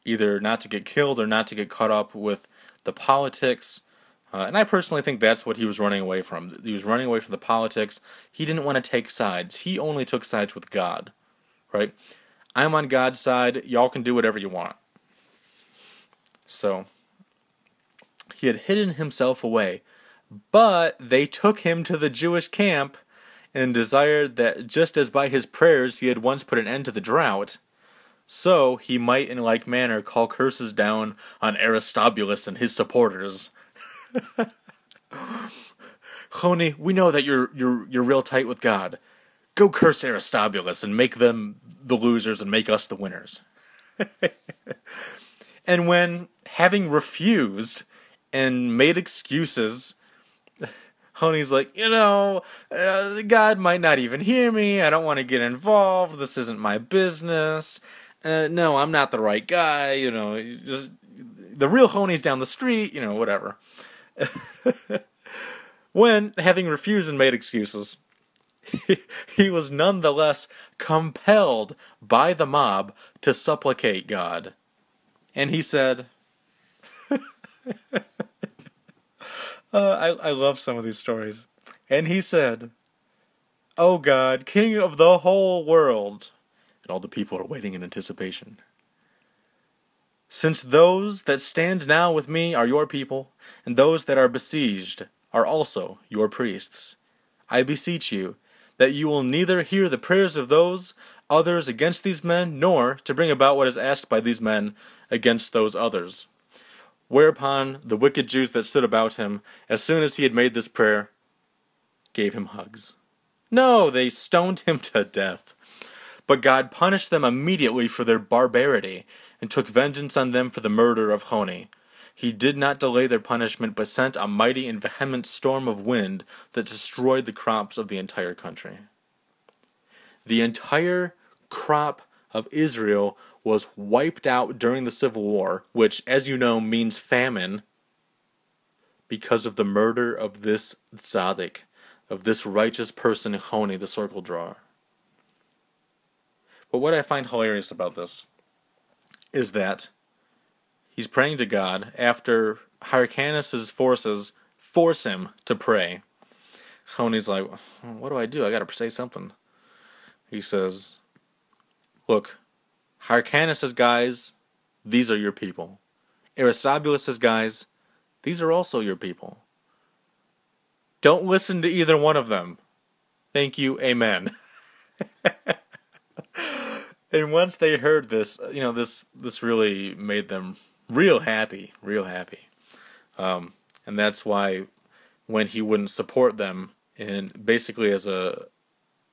either not to get killed or not to get caught up with the politics. And I personally think that's what he was running away from. He was running away from the politics. He didn't want to take sides. He only took sides with God. Right? I'm on God's side. Y'all can do whatever you want. So he had hidden himself away, but they took him to the Jewish camp and desired that just as by his prayers he had once put an end to the drought, so he might in like manner call curses down on Aristobulus and his supporters. Choni, we know that you're real tight with God. Go curse Aristobulus and make them the losers and make us the winners. And when, having refused and made excuses, Choni's like, God might not even hear me. I don't want to get involved. This isn't my business. No, I'm not the right guy. Just the real Choni's down the street. Whatever. When, having refused and made excuses, he was nonetheless compelled by the mob to supplicate God. And he said, I love some of these stories. And he said, "O God, King of the whole world," and all the people are waiting in anticipation, "since those that stand now with me are your people, and those that are besieged are also your priests, I beseech you that you will neither hear the prayers of those others against these men, nor to bring about what is asked by these men against those others." Whereupon the wicked Jews that stood about him, as soon as he had made this prayer, gave him hugs. No, they stoned him to death. But God punished them immediately for their barbarity, and took vengeance on them for the murder of Choni. He did not delay their punishment, but sent a mighty and vehement storm of wind that destroyed the crops of the entire country. The entire crop of Israel was wiped out during the Civil War, which, as you know, means famine, because of the murder of this Tzaddik, of this righteous person, Choni the Circle-Drawer. But what I find hilarious about this is that he's praying to God after Hyrcanus' forces force him to pray. Choni's like, what do? I gotta say something. He says, look, Hyrcanus' guys, these are your people. Aristobulus' guys, these are also your people. Don't listen to either one of them. Thank you, amen. And once they heard this, this really made them real happy. And that's why when he wouldn't support them, and basically as a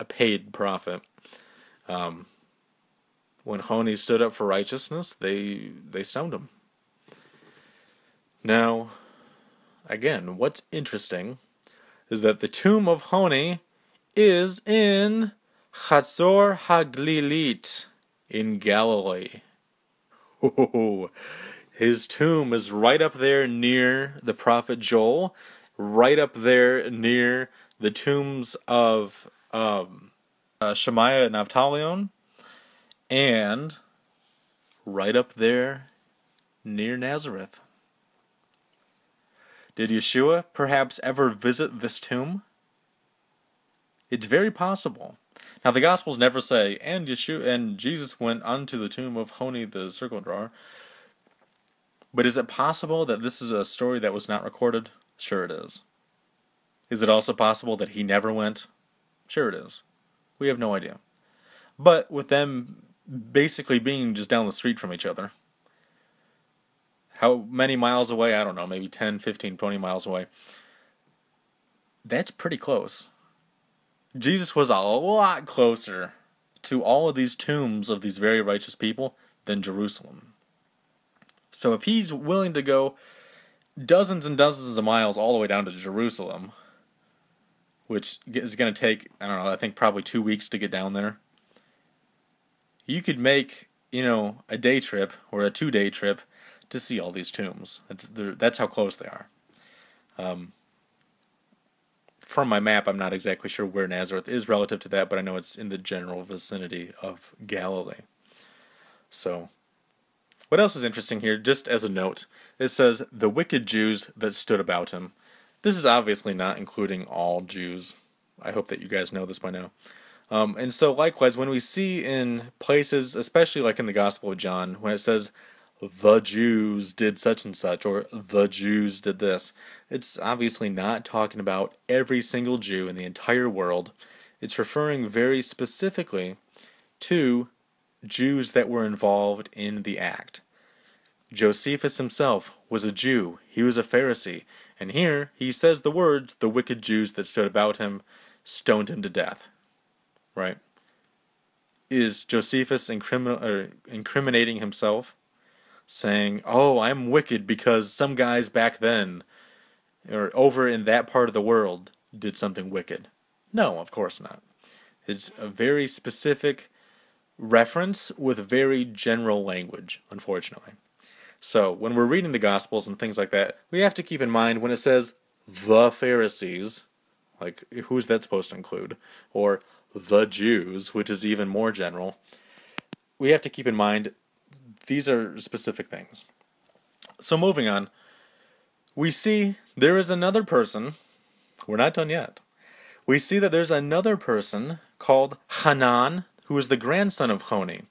paid prophet, when Choni stood up for righteousness, they stoned him. Now, again, what's interesting is that the tomb of Choni is in Chatzor HaGlilit in Galilee. His tomb is right up there near the prophet Joel, right up there near the tombs of Shemaiah and Avtalion, and right up there near Nazareth. Did Yeshua perhaps ever visit this tomb? It's very possible. Now the Gospels never say, and Jesus went unto the tomb of Choni the Circle-Drawer. But is it possible that this is a story that was not recorded? Sure it is. Is it also possible that he never went? Sure it is. We have no idea. But with them basically being just down the street from each other, how many miles away? I don't know, maybe 10, 15, 20 miles away. That's pretty close. Jesus was a lot closer to all of these tombs of these very righteous people than Jerusalem. So if he's willing to go dozens and dozens of miles all the way down to Jerusalem, which is going to take, I don't know, I think probably 2 weeks to get down there, you could make, a day trip or a 2-day trip to see all these tombs. That's how close they are. From my map, I'm not exactly sure where Nazareth is relative to that, but I know it's in the general vicinity of Galilee. So, what else is interesting here, just as a note, it says, the wicked Jews that stood about him. This is obviously not including all Jews. I hope that you guys know this by now. And so likewise, when we see in places, especially like in the Gospel of John, when it says, the Jews did such and such, or the Jews did this, it's obviously not talking about every single Jew in the entire world. It's referring very specifically to Jews that were involved in the act. Josephus himself was a Jew. He was a Pharisee. And here he says the words, the wicked Jews that stood about him stoned him to death. Right? Is Josephus incriminating himself? Saying, oh, I'm wicked because some guys back then, or over in that part of the world, did something wicked. No, of course not. It's a very specific reference with very general language, unfortunately. So, when we're reading the Gospels and things like that, we have to keep in mind when it says, the Pharisees, like, who's that supposed to include? Or, the Jews, which is even more general. We have to keep in mind these are specific things. So moving on, we see there is another person. We're not done yet. We see that there's another person called Hanan, who is the grandson of Choni.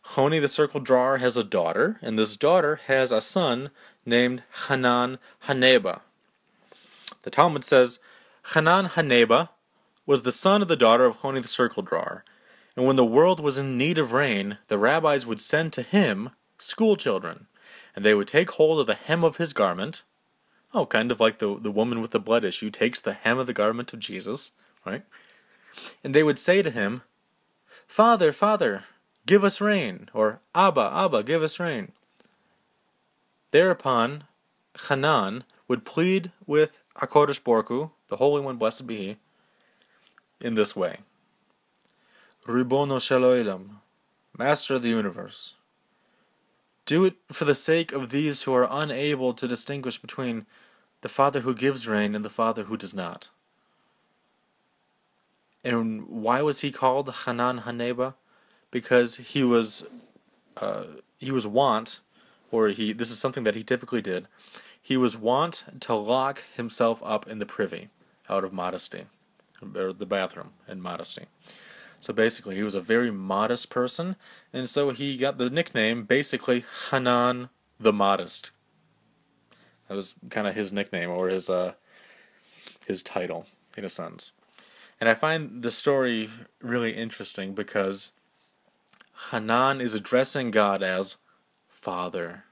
Choni the Circle-Drawer has a daughter, and this daughter has a son named Hanan Haneba. The Talmud says, Hanan Haneba was the son of the daughter of Choni the Circle-Drawer. And when the world was in need of rain, the rabbis would send to him school children, and they would take hold of the hem of his garment. Oh, kind of like the woman with the blood issue takes the hem of the garment of Jesus, right? And they would say to him, Father, Father, give us rain, or Abba, Abba, give us rain. Thereupon, Hanan would plead with HaKadosh Baruch Hu, the Holy One, blessed be He, in this way. Ribono shel olam, Master of the universe, do it for the sake of these who are unable to distinguish between the Father who gives rain and the Father who does not. And why was he called Hanan Haneba? Because he was wont, or this is something that he typically did, he was wont to lock himself up in the privy out of modesty, or the bathroom in modesty. So basically, he was a very modest person, and so he got the nickname, basically, Hanan the Modest. That was kind of his nickname, or his title, in a sense. And I find the story really interesting because Hanan is addressing God as Father,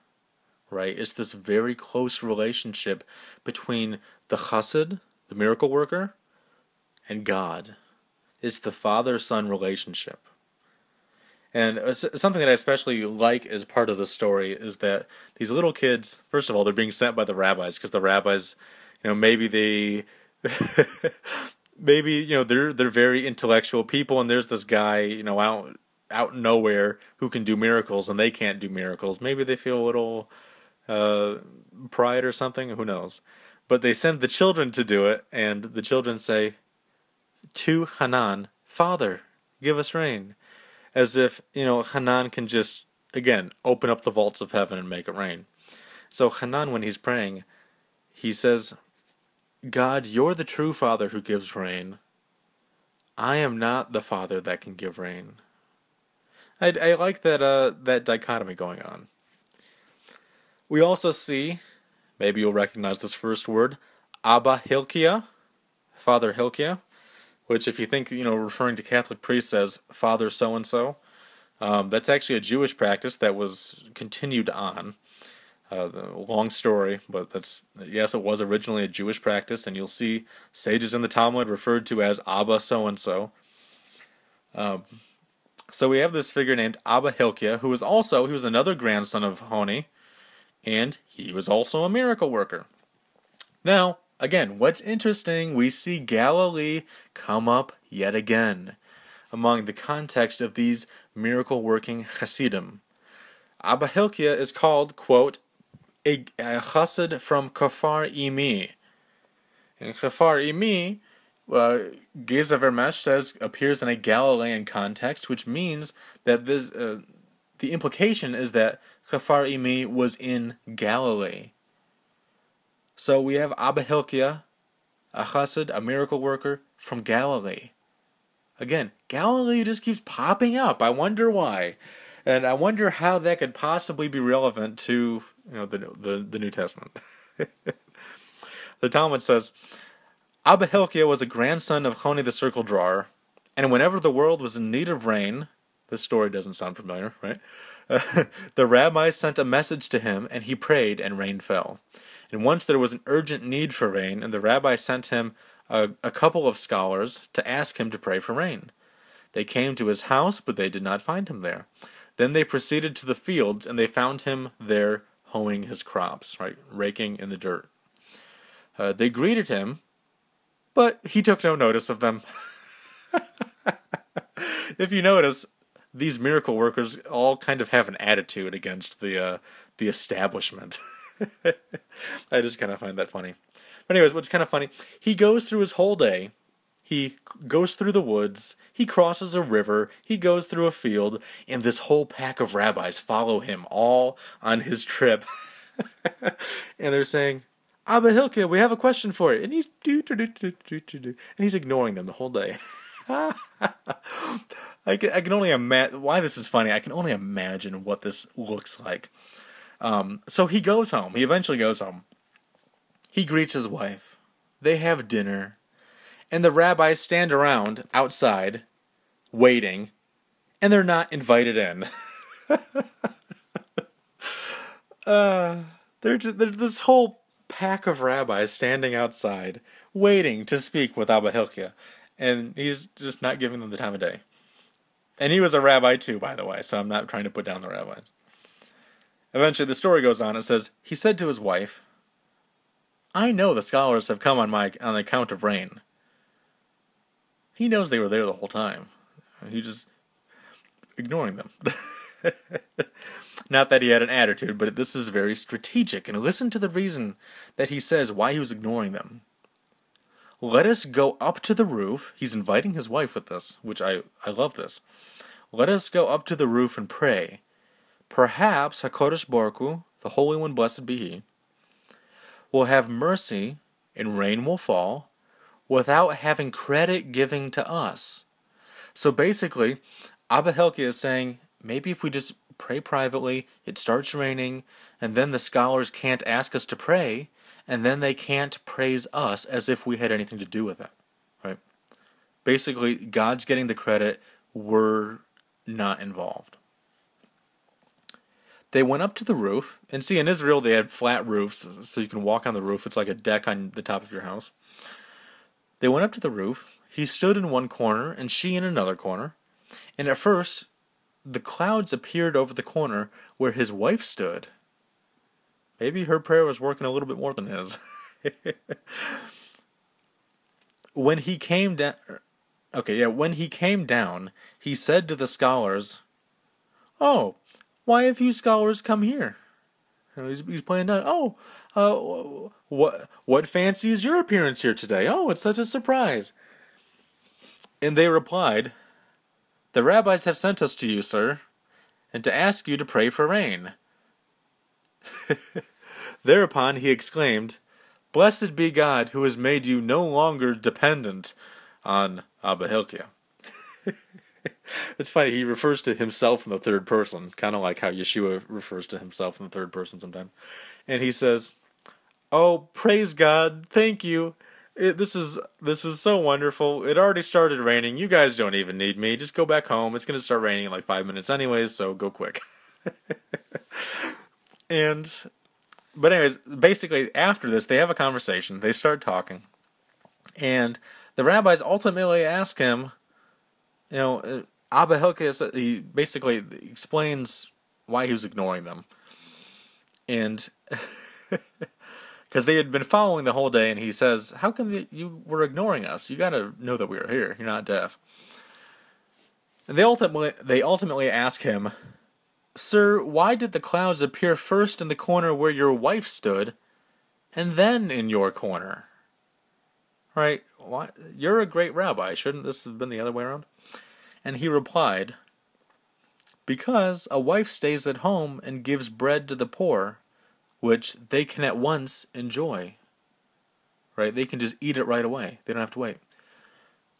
right? It's this very close relationship between the Chassid, the miracle worker, and God. It's the father-son relationship. And something that I especially like as part of the story is that these little kids, first of all, they're being sent by the rabbis, because the rabbis, maybe they're very intellectual people, and there's this guy, out nowhere who can do miracles, and they can't do miracles. Maybe they feel a little pride or something, who knows. But they send the children to do it, and the children say to Hanan, "Father, give us rain." As if, Hanan can just, again, open up the vaults of heaven and make it rain. So Hanan, when he's praying, he says, "God, you're the true Father who gives rain. I am not the Father that can give rain." I like that dichotomy going on. We also see, maybe you'll recognize this first word, Abba Hilkiah, Father Hilkiah, which if you think, referring to Catholic priests as Father so-and-so, that's actually a Jewish practice that was continued on. Long story, but yes, it was originally a Jewish practice, and you'll see sages in the Talmud referred to as Abba so-and-so. So we have this figure named Abba Hilkiah, he was another grandson of Choni, and he was also a miracle worker. Now, again, what's interesting, we see Galilee come up yet again among the context of these miracle-working Hasidim. Abba Hilkiah is called, quote, a chassid from Kafar Imi. And Kafar Imi, Geza Vermesh says, appears in a Galilean context, which means that the implication is that Kafar Imi was in Galilee. So we have Abba Hilkiah, a chassid, a miracle worker from Galilee. Again, Galilee just keeps popping up. I wonder why. And I wonder how that could possibly be relevant to the New Testament. The Talmud says, Abba Hilkiah was a grandson of Choni the Circle-Drawer, and whenever the world was in need of rain, this story doesn't sound familiar, right? The rabbi sent a message to him, and he prayed, and rain fell. And once there was an urgent need for rain, and the rabbi sent him a couple of scholars to ask him to pray for rain. They came to his house, but they did not find him there. Then they proceeded to the fields, and they found him there hoeing his crops, right, raking in the dirt. They greeted him, but he took no notice of them. If you notice, these miracle workers all kind of have an attitude against the establishment. I just kind of find that funny. But anyways, what's kind of funny, he goes through his whole day. He goes through the woods, he crosses a river, he goes through a field, and this whole pack of rabbis follow him all on his trip. And they're saying, Abba Hilkiah, we have a question for you. And he's and he's ignoring them the whole day. I can only imagine why this is funny. I can only imagine what this looks like. So he goes home. He eventually goes home. He greets his wife. They have dinner. And the rabbis stand around outside, waiting, and they're not invited in. There's this whole pack of rabbis standing outside, waiting to speak with Abba Hilkiah, and he's just not giving them the time of day. And he was a rabbi too, by the way, so I'm not trying to put down the rabbis. Eventually, the story goes on. It says, he said to his wife, I know the scholars have come on the account of rain. He knows they were there the whole time. He's just ignoring them. Not that he had an attitude, but this is very strategic. And listen to the reason that he says why he was ignoring them. Let us go up to the roof. He's inviting his wife with this, which I love this. Let us go up to the roof and pray. Perhaps HaKadosh Baruch Hu, the Holy One, blessed be He, will have mercy and rain will fall without having credit giving to us. So basically, Abba Hilkiah is saying, maybe if we just pray privately, it starts raining, and then the scholars can't ask us to pray, and then they can't praise us as if we had anything to do with it. Right? Basically, God's getting the credit, we're not involved. They went up to the roof, and see, in Israel they had flat roofs, so you can walk on the roof. It's like a deck on the top of your house. They went up to the roof. He stood in one corner, and she in another corner. And at first, the clouds appeared over the corner where his wife stood. Maybe her prayer was working a little bit more than his. When he came down, he said to the scholars, "Oh, why have you scholars come here?" He's playing down. Oh, what fancies your appearance here today? Oh, it's such a surprise. And they replied, "The rabbis have sent us to you, sir, and to ask you to pray for rain." Thereupon he exclaimed, "Blessed be God who has made you no longer dependent on Abba Hilkiah." It's funny, he refers to himself in the third person, kind of like how Yeshua refers to himself in the third person sometimes. And he says, "Oh, praise God, thank you. This is so wonderful. It already started raining. You guys don't even need me. Just go back home. It's going to start raining in like 5 minutes anyways, so go quick." But anyways, basically after this, they have a conversation. They start talking. And the rabbis ultimately ask him, Abba Hilkiah, he basically explains why he was ignoring them. And because they had been following the whole day, and he says, "How come you were ignoring us? You got to know that we were here. You're not deaf." And they ultimately ask him, "Sir, why did the clouds appear first in the corner where your wife stood, and then in your corner?" Right? Why? You're a great rabbi. Shouldn't this have been the other way around? And he replied, "Because a wife stays at home and gives bread to the poor, which they can at once enjoy." Right? They can just eat it right away. They don't have to wait.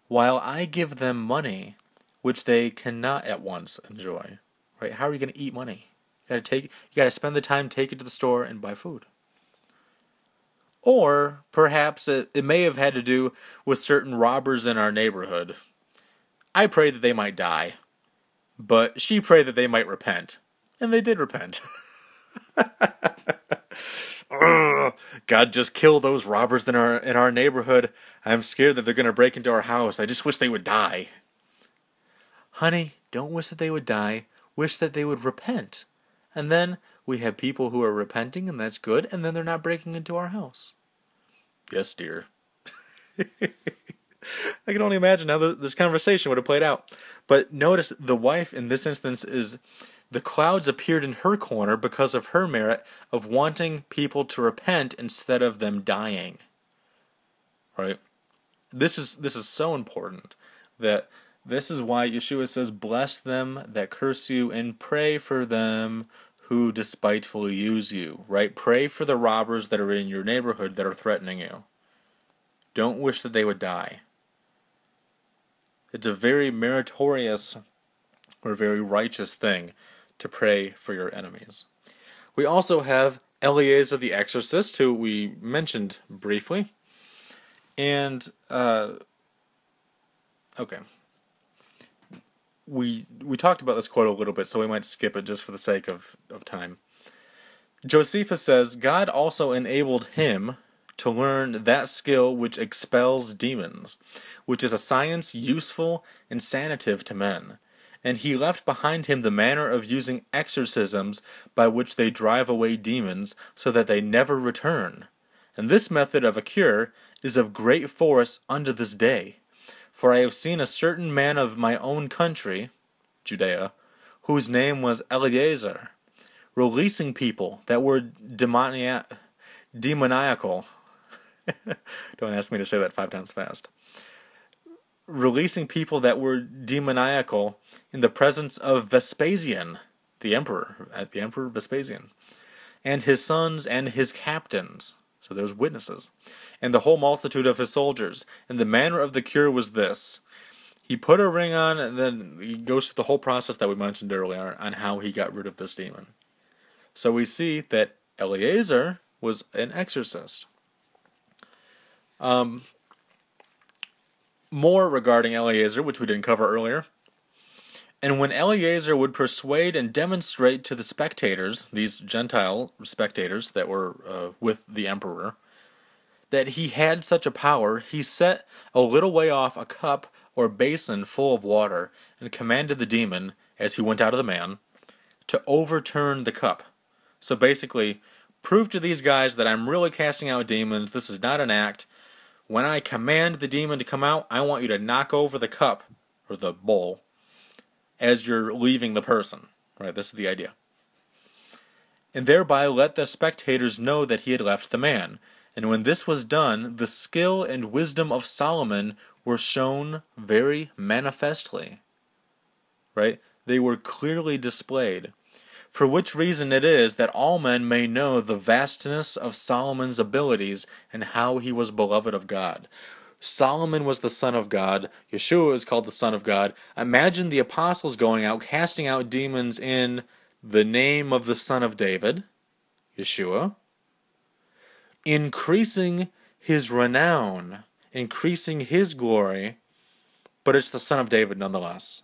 "While I give them money, which they cannot at once enjoy." Right? How are you going to eat money? You got to spend the time, take it to the store, and buy food. Or perhaps it may have had to do with certain robbers in our neighborhood. "I prayed that they might die, but she prayed that they might repent." And they did repent. "God, just kill those robbers in our neighborhood. I'm scared that they're going to break into our house. I just wish they would die." Honey, don't wish that they would die. Wish that they would repent. And then we have people who are repenting, and that's good, and then they're not breaking into our house. Yes, dear. I can only imagine how this conversation would have played out. But notice the wife in this instance is the clouds appeared in her corner because of her merit of wanting people to repent instead of them dying. Right? This is so important that this is why Yeshua says, "Bless them that curse you and pray for them who despitefully use you." Right? Pray for the robbers that are in your neighborhood that are threatening you. Don't wish that they would die. It's a very meritorious or very righteous thing to pray for your enemies. We also have Eleazar the exorcist, who we mentioned briefly. And, okay. We talked about this quote a little bit, so we might skip it just for the sake of time. Josephus says, "God also enabled him to learn that skill which expels demons, which is a science useful and sanative to men. And he left behind him the manner of using exorcisms by which they drive away demons, so that they never return. And this method of a cure is of great force unto this day. For I have seen a certain man of my own country, Judea, whose name was Eleazar, releasing people that were demoniacal." Don't ask me to say that 5 times fast. "Releasing people that were demoniacal in the presence of Vespasian, the emperor Vespasian, and his sons and his captains." So there's witnesses. "And the whole multitude of his soldiers. And the manner of the cure was this. He put a ring on," and then he goes through the whole process that we mentioned earlier on how he got rid of this demon. So we see that Eleazar was an exorcist. More regarding Eleazar, which we didn't cover earlier. "And when Eleazar would persuade and demonstrate to the spectators," these Gentile spectators that were with the emperor, "that he had such a power, he set a little way off a cup or basin full of water, and commanded the demon, as he went out of the man, to overturn the cup." So basically, prove to these guys that I'm really casting out demons. This is not an act. When I command the demon to come out, I want you to knock over the cup, or the bowl, as you're leaving the person. Right? This is the idea. and thereby let the spectators know that he had left the man. And when this was done, the skill and wisdom of Solomon were shown very manifestly. Right? They were clearly displayed. For which reason it is that all men may know the vastness of Solomon's abilities and how he was beloved of God. Solomon was the son of God. Yeshua is called the son of God. Imagine the apostles going out, casting out demons in the name of the son of David, Yeshua, increasing his renown, increasing his glory, but it's the son of David nonetheless.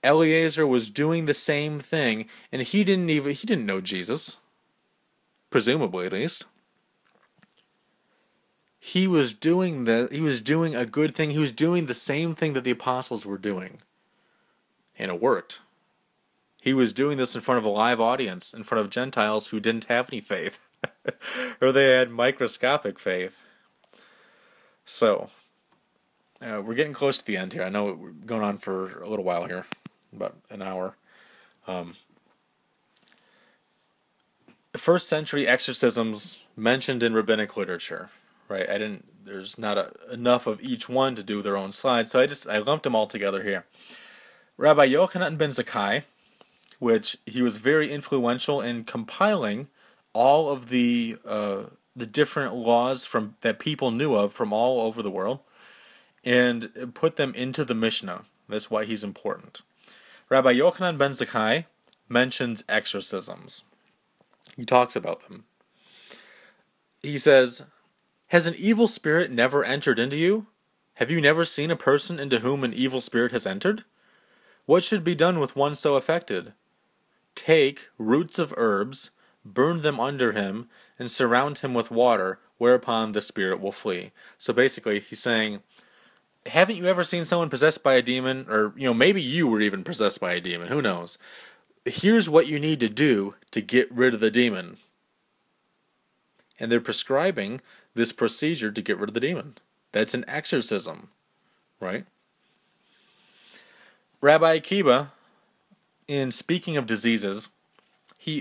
Eleazar was doing the same thing, and he didn't know Jesus, presumably at least. He was doing a good thing. He was doing the same thing that the apostles were doing, and it worked. He was doing this in front of a live audience, in front of Gentiles who didn't have any faith, or they had microscopic faith. So, we're getting close to the end here. I know we're going on for a little while here, about an hour. First century exorcisms mentioned in rabbinic literature, right? There's not enough of each one to do their own slides, so I lumped them all together here. Rabbi Yochanan ben Zakkai, which he was very influential in compiling all of the different laws that people knew of from all over the world, and put them into the Mishnah. That's why he's important. Rabbi Yochanan ben Zakkai mentions exorcisms. He talks about them. He says, "Has an evil spirit never entered into you? Have you never seen a person into whom an evil spirit has entered? What should be done with one so affected? Take roots of herbs, burn them under him, and surround him with water, whereupon the spirit will flee." So basically, he's saying, haven't you ever seen someone possessed by a demon? Or, maybe you were even possessed by a demon. Who knows? Here's what you need to do to get rid of the demon. And they're prescribing this procedure to get rid of the demon. That's an exorcism, right? Rabbi Akiva, in speaking of diseases,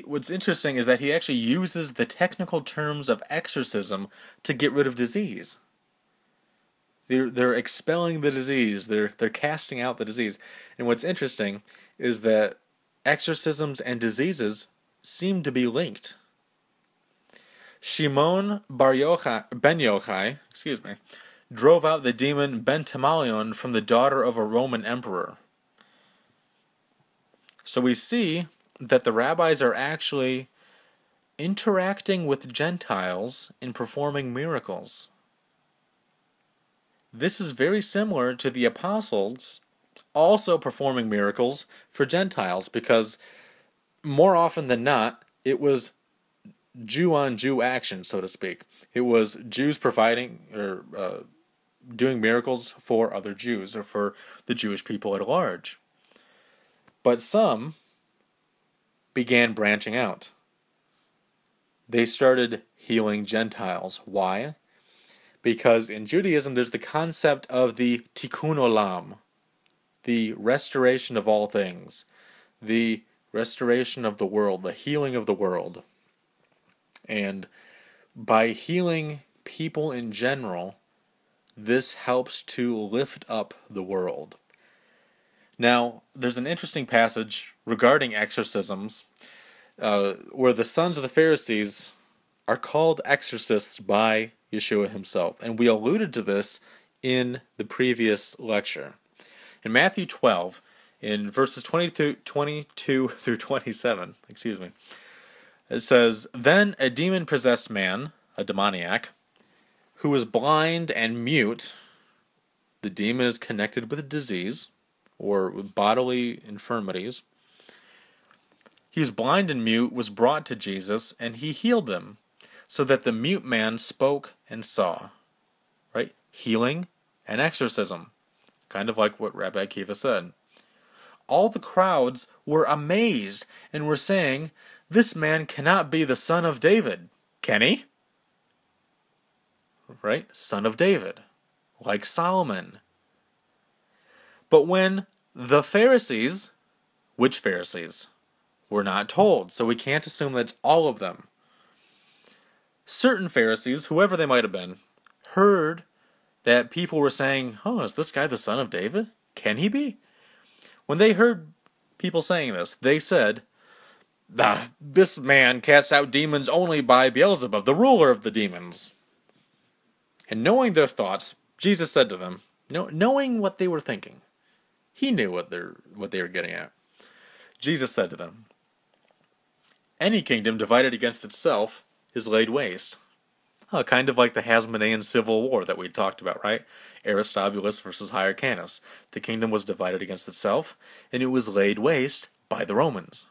what's interesting is that he actually uses the technical terms of exorcism to get rid of disease. They're expelling the disease. They're casting out the disease. And what's interesting is that exorcisms and diseases seem to be linked. Shimon ben Yochai, drove out the demon Ben Tamalion from the daughter of a Roman emperor. So we see that the rabbis are actually interacting with Gentiles in performing miracles. This is very similar to the apostles also performing miracles for Gentiles, because more often than not, it was Jew-on-Jew action, so to speak. It was Jews providing or doing miracles for other Jews, or for the Jewish people at large. But some began branching out. They started healing Gentiles. Why? Because in Judaism there's the concept of the tikkun olam, the restoration of all things, the restoration of the world, the healing of the world. And by healing people in general, this helps to lift up the world. Now, there's an interesting passage regarding exorcisms where the sons of the Pharisees are called exorcists by Yeshua himself. And we alluded to this in the previous lecture. In Matthew 12, in verses 22 through 27, it says, "Then a demon-possessed man, a demoniac, who was blind and mute," the demon is connected with a disease or with bodily infirmities. "He was blind and mute, was brought to Jesus, and he healed them, so that the mute man spoke and saw." Right? Healing and exorcism. Kind of like what Rabbi Akiva said. "All the crowds were amazed and were saying, 'This man cannot be the son of David, can he?'" Right? Son of David. Like Solomon. "But when the Pharisees," which Pharisees? We're not told, so we can't assume that's all of them. Certain Pharisees, whoever they might have been, heard that people were saying, "Oh, is this guy the son of David? Can he be?" When they heard people saying this, they said, "This man casts out demons only by Beelzebub, the ruler of the demons." And knowing their thoughts, Jesus said to them, knowing what they were thinking, he knew what they were getting at. Jesus said to them, "Any kingdom divided against itself is laid waste." Kind of like the Hasmonean Civil War that we talked about, right? Aristobulus versus Hyrcanus. The kingdom was divided against itself, and it was laid waste by the Romans.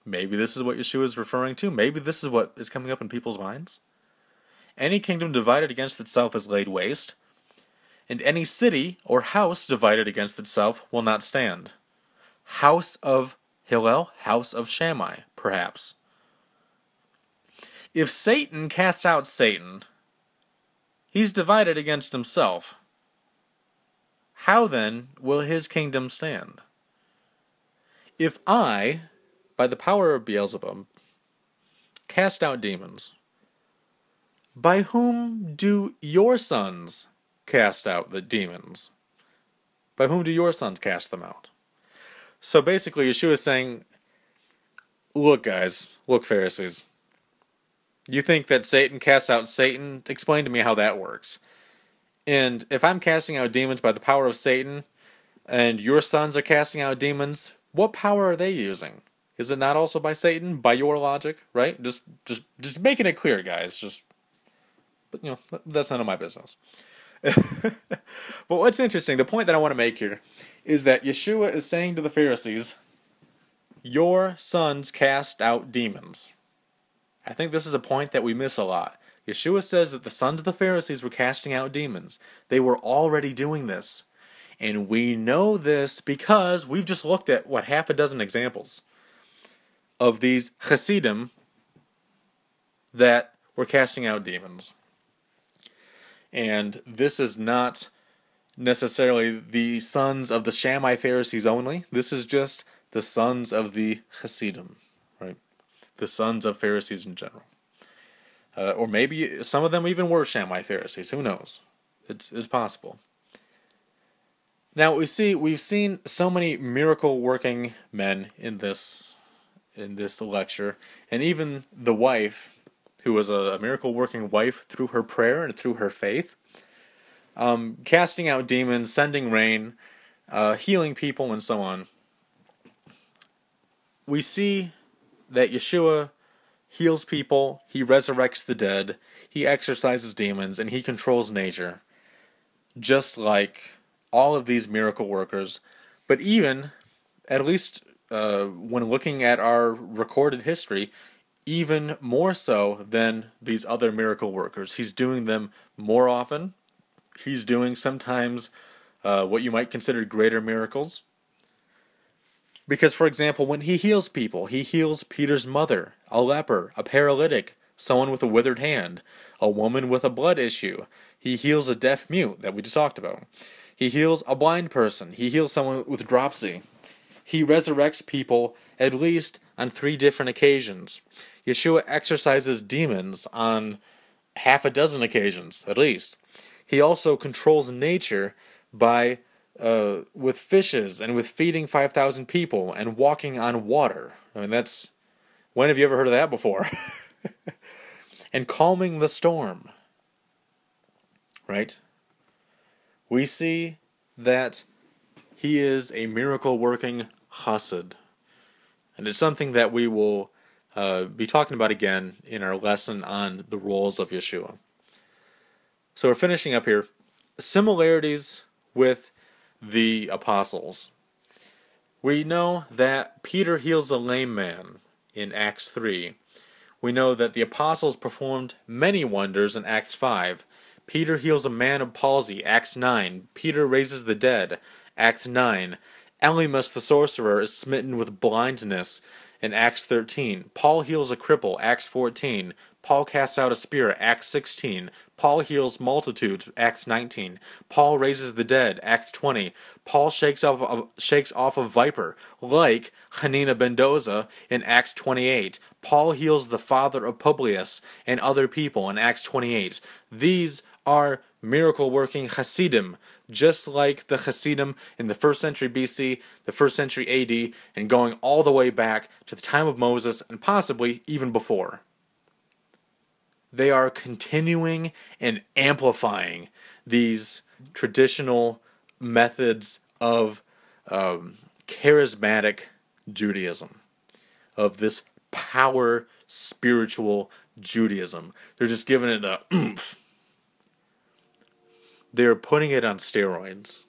Maybe this is what Yeshua is referring to. Maybe this is what is coming up in people's minds. Any kingdom divided against itself is laid waste, and any city or house divided against itself will not stand. House of Hillel, house of Shammai, perhaps. If Satan casts out Satan, he's divided against himself. How then will his kingdom stand? If I, by the power of Beelzebub, cast out demons, by whom do your sons cast out the demons? By whom do your sons cast them out? So basically, Yeshua is saying, look guys, look Pharisees, you think that Satan casts out Satan? Explain to me how that works. And if I'm casting out demons by the power of Satan, and your sons are casting out demons, what power are they using? Is it not also by Satan? By your logic, right? Just making it clear, guys. But that's none of my business. But what's interesting, the point that I want to make here, is that Yeshua is saying to the Pharisees, your sons cast out demons. I think this is a point that we miss a lot. Yeshua says that the sons of the Pharisees were casting out demons. They were already doing this. And we know this because we've just looked at, half a dozen examples of these Hasidim that were casting out demons. And this is not necessarily the sons of the Shammai Pharisees only. This is just the sons of the Hasidim, right? The sons of Pharisees in general. Or maybe some of them even were Shammai Pharisees. Who knows? It's possible. Now we've seen so many miracle-working men in this lecture, and even the wife, who was a miracle-working wife through her prayer and through her faith, casting out demons, sending rain, healing people, and so on. We see that Yeshua heals people, he resurrects the dead, he exorcises demons, and he controls nature, just like all of these miracle workers. But even, at least when looking at our recorded history, even more so than these other miracle workers. He's doing them more often. He's doing sometimes what you might consider greater miracles. Because, for example, when he heals people, he heals Peter's mother, a leper, a paralytic, someone with a withered hand, a woman with a blood issue. He heals a deaf mute that we just talked about. He heals a blind person. He heals someone with dropsy. He resurrects people at least on 3 different occasions. Yeshua exorcises demons on half a dozen occasions, at least. He also controls nature by with fishes and with feeding 5,000 people and walking on water. I mean, when have you ever heard of that before? And calming the storm. Right? We see that he is a miracle-working chassid. And it's something that we will be talking about again in our lesson on the roles of Yeshua. So we're finishing up here. Similarities with the apostles. We know that Peter heals a lame man in Acts 3. We know that the apostles performed many wonders in Acts 5. Peter heals a man of palsy, Acts 9. Peter raises the dead, Acts 9. Elymas the sorcerer is smitten with blindness in Acts 13. Paul heals a cripple, Acts 14. Paul casts out a spirit, Acts 16. Paul heals multitudes, Acts 19. Paul raises the dead, Acts 20. Paul shakes off a viper, like Hanina ben Dosa in Acts 28. Paul heals the father of Publius and other people in Acts 28. These are miracle-working Hasidim, just like the Hasidim in the 1st century BC, the 1st century AD, and going all the way back to the time of Moses and possibly even before. They are continuing and amplifying these traditional methods of charismatic Judaism, of this power spiritual Judaism. They're just giving it a oomph. They're putting it on steroids.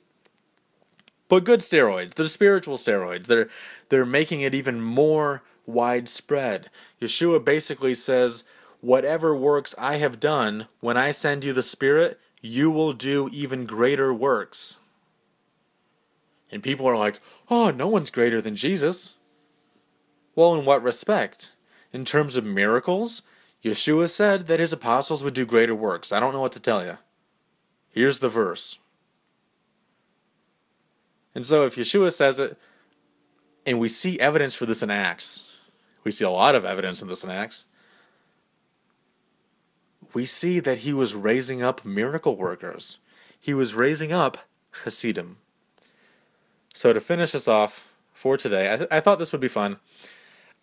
But good steroids. They're spiritual steroids. They're making it even more widespread. Yeshua basically says, whatever works I have done, when I send you the Spirit, you will do even greater works. And people are like, oh, no one's greater than Jesus. Well, in what respect? In terms of miracles, Yeshua said that his apostles would do greater works. I don't know what to tell you. Here's the verse. And so if Yeshua says it, and we see evidence for this in Acts, we see a lot of evidence in this in Acts, we see that he was raising up miracle workers. He was raising up Hasidim. So to finish us off for today, I thought this would be fun.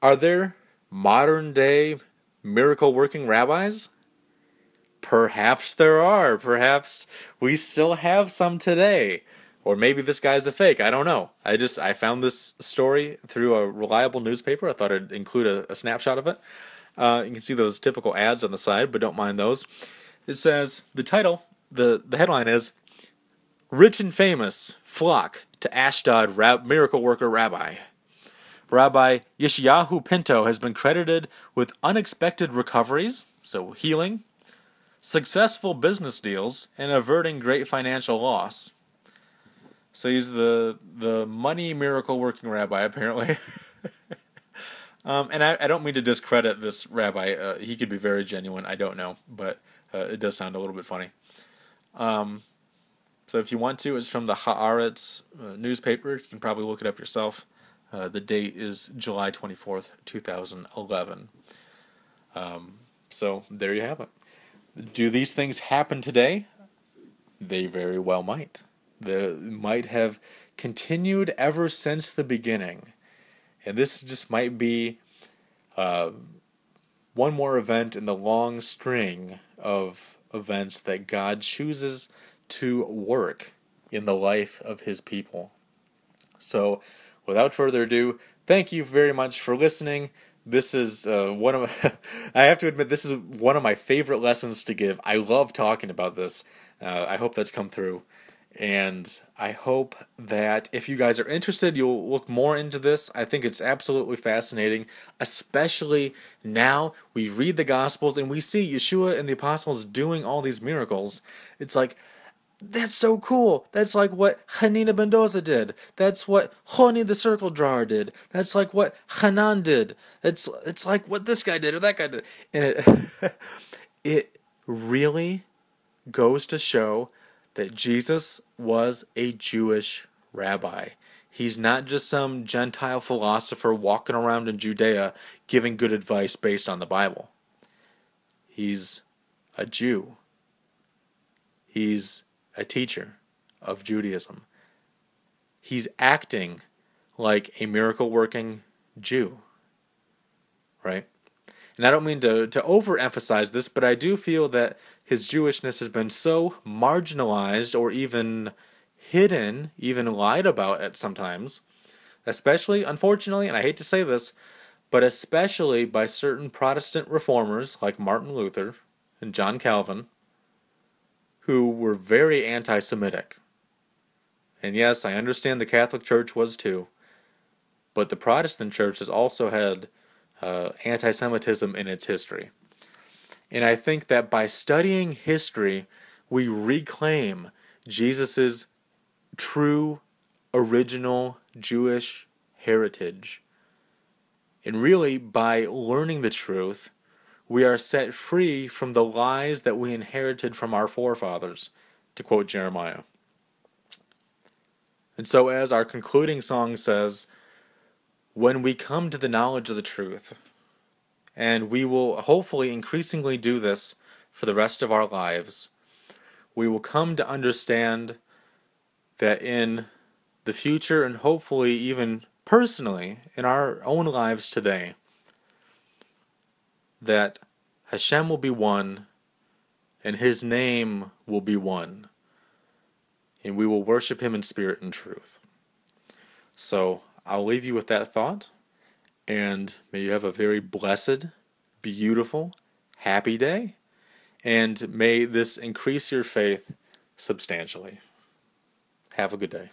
Are there modern day miracle working rabbis? Perhaps there are. Perhaps we still have some today. Or maybe this guy's a fake. I don't know. I found this story through a reliable newspaper. I thought I'd include a snapshot of it. You can see those typical ads on the side, but don't mind those. It says, the title, the headline is, Rich and Famous Flock to Ashdod Miracle Worker Rabbi. Rabbi Yeshayahu Pinto has been credited with unexpected recoveries, so healing, successful business deals, and averting great financial loss. So he's the money miracle working rabbi, apparently. And I don't mean to discredit this rabbi. He could be very genuine. I don't know, but it does sound a little bit funny. So if you want to, it's from the Haaretz newspaper. You can probably look it up yourself. The date is July 24th, 2011. So there you have it. Do these things happen today? They very well might. They might have continued ever since the beginning. And this just might be one more event in the long string of events that God chooses to work in the life of his people. So, without further ado, thank you very much for listening. This is one of I have to admit, this is one of my favorite lessons to give. I love talking about this. I hope that's come through. And I hope that if you guys are interested, you'll look more into this. I think it's absolutely fascinating, especially now we read the Gospels and we see Yeshua and the apostles doing all these miracles. It's like, that's so cool. That's like what Hanina ben Dosa did. That's what Choni the Circle-Drawer did. That's like what Hanan did. It's like what this guy did or that guy did. And it really goes to show that Jesus was a Jewish rabbi. He's not just some Gentile philosopher walking around in Judea giving good advice based on the Bible. He's a Jew. He's a teacher of Judaism. He's acting like a miracle-working Jew, right? And I don't mean to overemphasize this, but I do feel that his Jewishness has been so marginalized or even hidden, even lied about at sometimes, especially, unfortunately, and I hate to say this, but especially by certain Protestant reformers like Martin Luther and John Calvin, who were very anti-Semitic. And yes, I understand the Catholic Church was too, but the Protestant Church has also had anti-Semitism in its history. And I think that by studying history, we reclaim Jesus's true, original Jewish heritage. And really, by learning the truth, we are set free from the lies that we inherited from our forefathers, to quote Jeremiah. And so as our concluding song says, when we come to the knowledge of the truth, and we will hopefully increasingly do this for the rest of our lives, we will come to understand that in the future, and hopefully even personally in our own lives today, that Hashem will be one, and His name will be one, and we will worship Him in spirit and truth. So I'll leave you with that thought, and may you have a very blessed, beautiful, happy day, and may this increase your faith substantially. Have a good day.